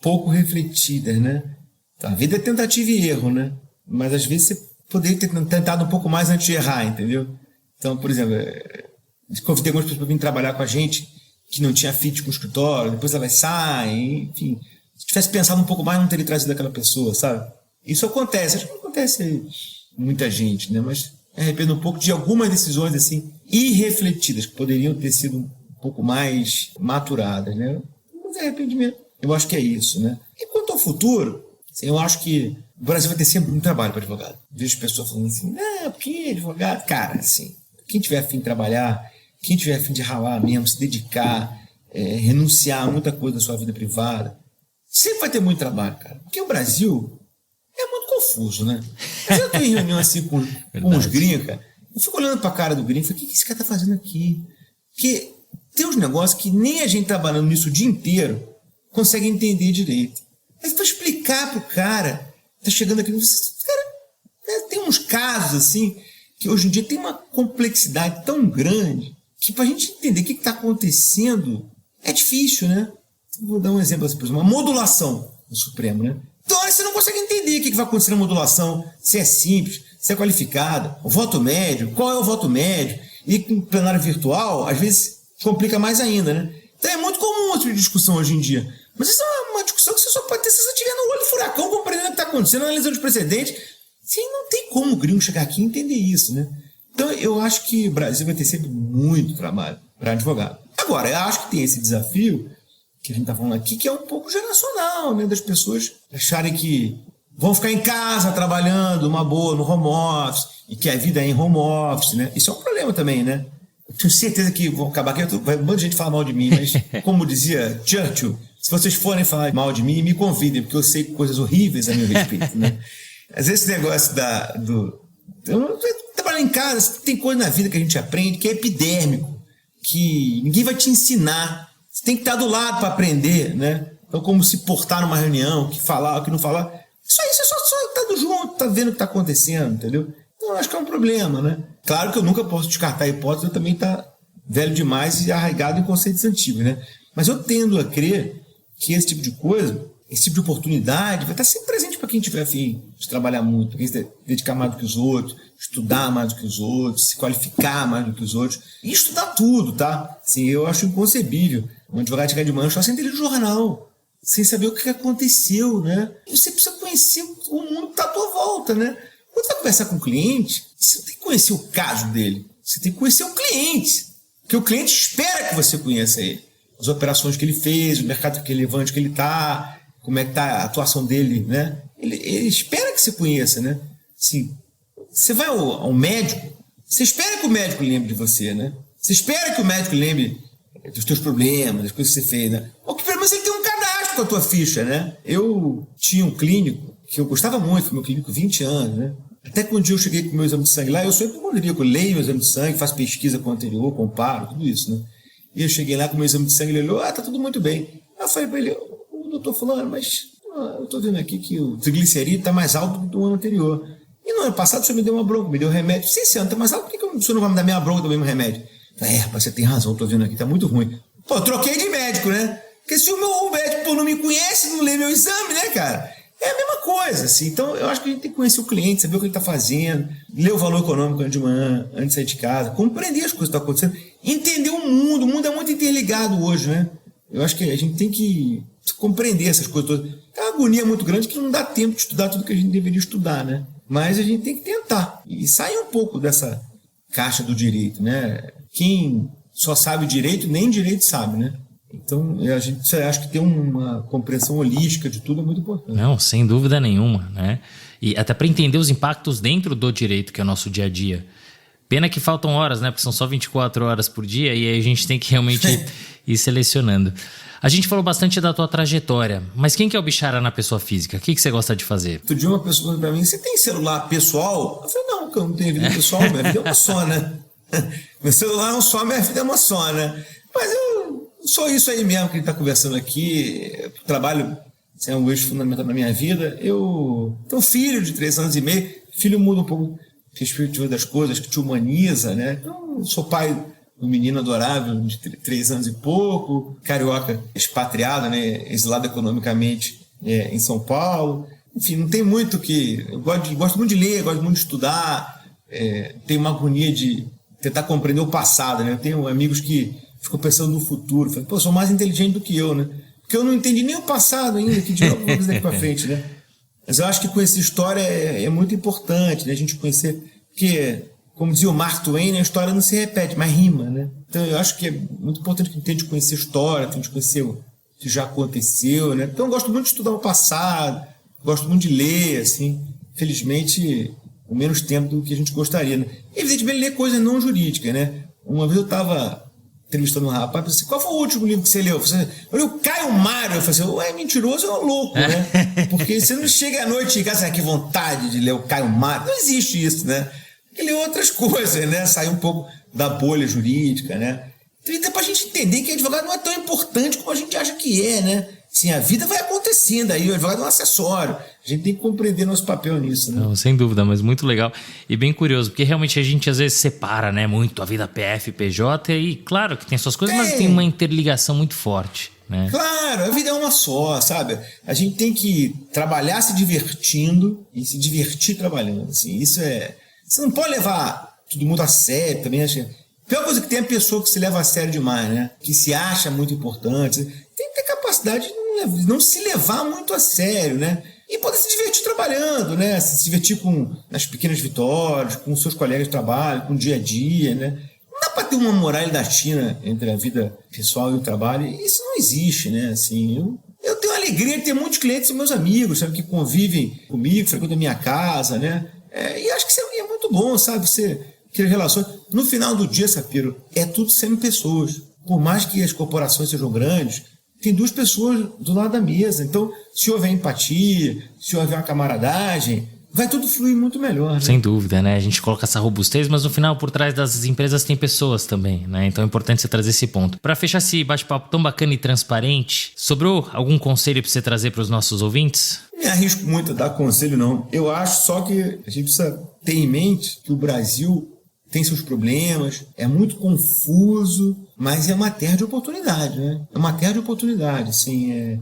pouco refletidas, né? A vida é tentativa e erro, né? Mas às vezes você poderia ter tentado um pouco mais antes de errar, entendeu? Então, por exemplo, convidei algumas pessoas para vir trabalhar com a gente que não tinha fit com o escritório, depois elas saem, enfim. Se tivesse pensado um pouco mais, não teria trazido aquela pessoa, sabe? Isso acontece, acho que não acontece muita gente, né? Mas me arrependo um pouco de algumas decisões assim irrefletidas, que poderiam ter sido um pouco mais maturadas, né? Mas é arrependimento. Eu acho que é isso, né? E quanto ao futuro, assim, eu acho que o Brasil vai ter sempre um trabalho para advogado. Vejo pessoas falando assim, porque advogado? Cara, assim, quem tiver a fim de trabalhar, quem tiver a fim de ralar mesmo, se dedicar, renunciar a muita coisa da sua vida privada, sempre vai ter muito trabalho, cara. Porque o Brasil é muito confuso, né? Mas eu estou em reunião assim com uns gringos, cara. Eu fico olhando para a cara do gringo e falo, o que esse cara tá fazendo aqui? Porque tem uns negócios que nem a gente trabalhando nisso o dia inteiro consegue entender direito. Mas para explicar pro cara, tá chegando aqui, cara, tem uns casos assim, que hoje em dia tem uma complexidade tão grande, que pra gente entender o que está acontecendo, é difícil, né? Vou dar um exemplo assim, por exemplo, uma modulação no Supremo, né? Então você não consegue entender o que vai acontecer na modulação, se é simples, se é qualificada, o voto médio, qual é o voto médio, e com plenário virtual, às vezes complica mais ainda, né? Então é muito comum essa discussão hoje em dia. Mas isso é uma discussão que você só pode ter se você estiver no olho do furacão, compreendendo o que está acontecendo, analisando os precedentes. Assim, não tem como o gringo chegar aqui e entender isso, né? Então eu acho que o Brasil vai ter sempre muito trabalho para advogado. Agora, eu acho que tem esse desafio que a gente está falando aqui, que é um pouco geracional, né? Das pessoas acharem que vão ficar em casa trabalhando uma boa no home office e que a vida é em home office, né? Isso é um problema também, né? Eu tenho certeza que vão acabar aqui, vai um monte de gente falar mal de mim, mas como dizia Churchill, se vocês forem falar mal de mim, me convidem, porque eu sei coisas horríveis a meu respeito, né? Às vezes esse negócio trabalhar em casa, tem coisa na vida que a gente aprende que é epidérmico, que ninguém vai te ensinar. Você tem que estar do lado para aprender, né? Então, como se portar numa reunião, o que falar, o que não falar. Isso aí, você só tá junto, tá vendo o que tá acontecendo, entendeu? Então, eu acho que é um problema, né? Claro que eu nunca posso descartar a hipótese, eu também tá velho demais e arraigado em conceitos antigos, né? Mas eu tendo a crer que esse tipo de coisa, esse tipo de oportunidade vai estar sempre presente para quem tiver a fim de trabalhar muito, para quem se dedicar mais do que os outros, estudar mais do que os outros, se qualificar mais do que os outros, e estudar tudo, tá? Assim, eu acho inconcebível um advogado chegar de manhã só sem ter lido o jornal, sem saber o que aconteceu, né? Você precisa conhecer o mundo que está à tua volta, né? Quando você vai conversar com o cliente, você tem que conhecer o caso dele, você tem que conhecer o cliente, porque o cliente espera que você conheça ele, as operações que ele fez, o mercado relevante que ele está, como é que está a atuação dele, né? Ele espera que você conheça, né? Assim, você vai ao médico, você espera que o médico lembre de você, né? Você espera que o médico lembre dos teus problemas, das coisas que você fez, né? Ou que pelo menos ele tem um cadastro com a tua ficha, né? Eu tinha um clínico que eu gostava muito, foi meu clínico 20 anos, né? Até que um dia eu cheguei com o meu exame de sangue lá, eu sou hipocondríaco, eu leio o exame de sangue, faço pesquisa com o anterior, comparo, tudo isso, né? E eu cheguei lá com o meu exame de sangue, ele olhou, tá tudo muito bem. Aí eu falei pra ele, doutor fulano, mas eu tô vendo aqui que o triglicerídeo tá mais alto do que do ano anterior. E no ano passado o senhor me deu uma bronca, me deu remédio. Se esse ano tá mais alto, por que o senhor não vai me dar minha bronca do mesmo remédio? Eu falei, rapaz, você tem razão, tô vendo aqui, tá muito ruim. Pô, eu troquei de médico, né? Porque se o meu médico não me conhece, não lê meu exame, né, cara? É a mesma coisa, assim. Então, eu acho que a gente tem que conhecer o cliente, saber o que ele está fazendo, ler o valor econômico antes de manhã, antes de sair de casa, compreender as coisas que estão acontecendo, entender o mundo é muito interligado hoje, né? Eu acho que a gente tem que compreender essas coisas todas. É uma agonia muito grande que não dá tempo de estudar tudo que a gente deveria estudar, né? Mas a gente tem que tentar e sair um pouco dessa caixa do direito, né? Quem só sabe direito, nem direito sabe, né? Então, a gente acha que ter uma compreensão holística de tudo é muito importante. Não, sem dúvida nenhuma, né? E até para entender os impactos dentro do direito, que é o nosso dia a dia. Pena que faltam horas, né? Porque são só 24 horas por dia e aí a gente tem que realmente ir selecionando. A gente falou bastante da tua trajetória, mas quem que é o Bishara na pessoa física? O que você gosta de fazer? Outro dia uma pessoa falou pra mim, você tem celular pessoal? Eu falei, não, eu não tenho vida pessoal, minha vida é uma só, né? Meu celular é um só, minha vida é uma só, né? Mas eu sou isso aí mesmo que a gente está conversando aqui. Eu trabalho, isso é um eixo fundamental na minha vida. Eu tenho um filho de 3 anos e meio. Filho muda um pouco a perspectiva das coisas, que te humaniza, né? Então, sou pai de um menino adorável de 3 anos e pouco, carioca expatriado, né? Exilado economicamente em São Paulo. Enfim, não tem muito que... Eu gosto muito de ler, gosto muito de estudar. Tenho uma agonia de tentar compreender o passado, né? Eu tenho amigos que ficam pensando no futuro. Falam, pô, sou mais inteligente do que eu, né? Porque eu não entendi nem o passado ainda, que de novo vamos daqui para frente, né? Mas eu acho que conhecer história é muito importante, né? A gente conhecer... Porque, como dizia o Mark Twain, a história não se repete, mas rima, né? Então eu acho que é muito importante que a gente tente conhecer história, tente conhecer o que já aconteceu, né? Então eu gosto muito de estudar o passado, gosto muito de ler, assim. Infelizmente, com menos tempo do que a gente gostaria, né? Evidentemente, ler coisas não jurídicas, né? Uma vez eu estava entrevistando um rapaz, eu falei assim, qual foi o último livro que você leu? Eu li o Caio Mário. Eu falei assim, ué, mentiroso é um louco, né? Porque você não chega à noite e fica que vontade de ler o Caio Mário. Não existe isso, né? Tem que ler outras coisas, né? Sair um pouco da bolha jurídica, né? Então, para a gente entender que o advogado não é tão importante como a gente acha que é, né? Sim, a vida vai acontecendo aí, o advogado é um acessório. A gente tem que compreender nosso papel nisso, né? Não, sem dúvida, mas muito legal e bem curioso, porque realmente a gente às vezes separa, né, muito a vida PF, PJ e claro que tem suas coisas, mas tem uma interligação muito forte, né? Claro, a vida é uma só, sabe? A gente tem que trabalhar se divertindo e se divertir trabalhando, assim. Isso é... Você não pode levar todo mundo a sério também, acho. A pior coisa que tem é a pessoa que se leva a sério demais, né? Que se acha muito importante. Tem que ter capacidade de não se levar muito a sério, né? E poder se divertir trabalhando, né? Se divertir com as pequenas vitórias, com seus colegas de trabalho, com o dia a dia, né? Não dá para ter uma moralidade entre a vida pessoal e o trabalho. Isso não existe, né? Assim, eu tenho a alegria de ter muitos clientes, meus amigos, sabe? Que convivem comigo, frequentam a minha casa, né? E acho que isso é muito bom, sabe? Você criar relações. No final do dia, Sapiro, é tudo sempre pessoas. Por mais que as corporações sejam grandes, tem 2 pessoas do lado da mesa. Então, se houver empatia, se houver uma camaradagem, vai tudo fluir muito melhor. Né? Sem dúvida, né? A gente coloca essa robustez, mas no final, por trás das empresas tem pessoas também, né? Então é importante você trazer esse ponto. Para fechar esse bate-papo tão bacana e transparente, sobrou algum conselho para você trazer para os nossos ouvintes? Não me arrisco muito a dar conselho, não. Eu acho só que a gente precisa ter em mente que o Brasil tem seus problemas, é muito confuso, mas é uma terra de oportunidade, né? É uma terra de oportunidade, assim,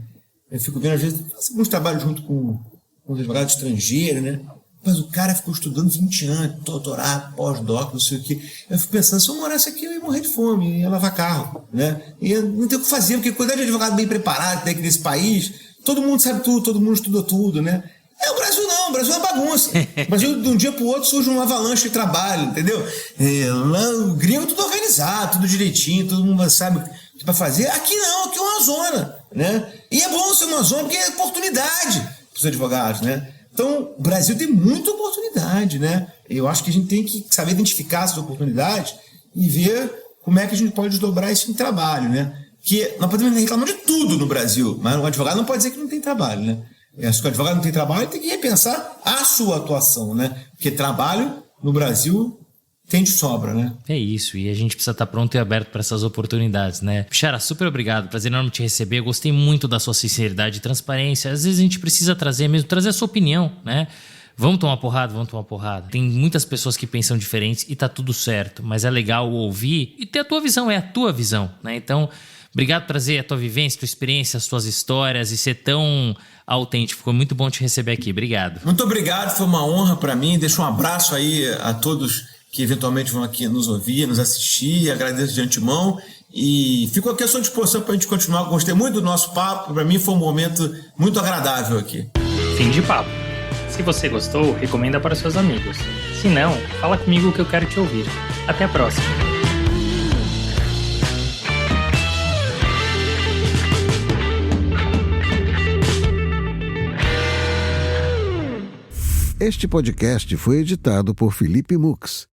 eu fico vendo, às vezes, faço alguns trabalhos junto com os advogados estrangeiros, né? Mas o cara ficou estudando 20 anos, doutorado, pós-doc, não sei o quê. Eu fico pensando, se eu morasse aqui, eu ia morrer de fome, ia lavar carro, né? E não tem o que fazer, porque a quantidade de advogado bem preparado que tem aqui nesse país, todo mundo sabe tudo, todo mundo estudou tudo, né? O Brasil não, o Brasil é uma bagunça. O Brasil, de um dia para o outro, surge uma avalanche de trabalho, entendeu? Lá, o gringo é tudo organizado, tudo direitinho, todo mundo sabe o que para fazer. Aqui não, aqui é uma zona, né? E é bom ser uma zona porque é oportunidade para os advogados, né? Então, o Brasil tem muita oportunidade, né? Eu acho que a gente tem que saber identificar essas oportunidades e ver como é que a gente pode desdobrar isso em trabalho, né? Porque nós podemos reclamar de tudo no Brasil, mas o advogado não pode dizer que não tem trabalho, né? Se o advogado não tem trabalho, ele tem que repensar a sua atuação, né? Porque trabalho no Brasil tem de sobra, né? É isso, e a gente precisa estar pronto e aberto para essas oportunidades, né? Bishara, super obrigado, prazer enorme te receber, eu gostei muito da sua sinceridade e transparência. Às vezes a gente precisa trazer a sua opinião, né? Vamos tomar porrada. Tem muitas pessoas que pensam diferentes e tá tudo certo, mas é legal ouvir e ter a tua visão, é a tua visão, né? Então, obrigado por trazer a tua vivência, tua experiência, as tuas histórias e ser tão autêntico. Foi muito bom te receber aqui. Obrigado. Muito obrigado, foi uma honra para mim. Deixo um abraço aí a todos que eventualmente vão aqui nos ouvir, nos assistir. Agradeço de antemão e fico aqui à sua disposição para a gente continuar. Gostei muito do nosso papo. Para mim foi um momento muito agradável aqui. Fim de papo. Se você gostou, recomenda para seus amigos. Se não, fala comigo que eu quero te ouvir. Até a próxima. Este podcast foi editado por Felipe Mux.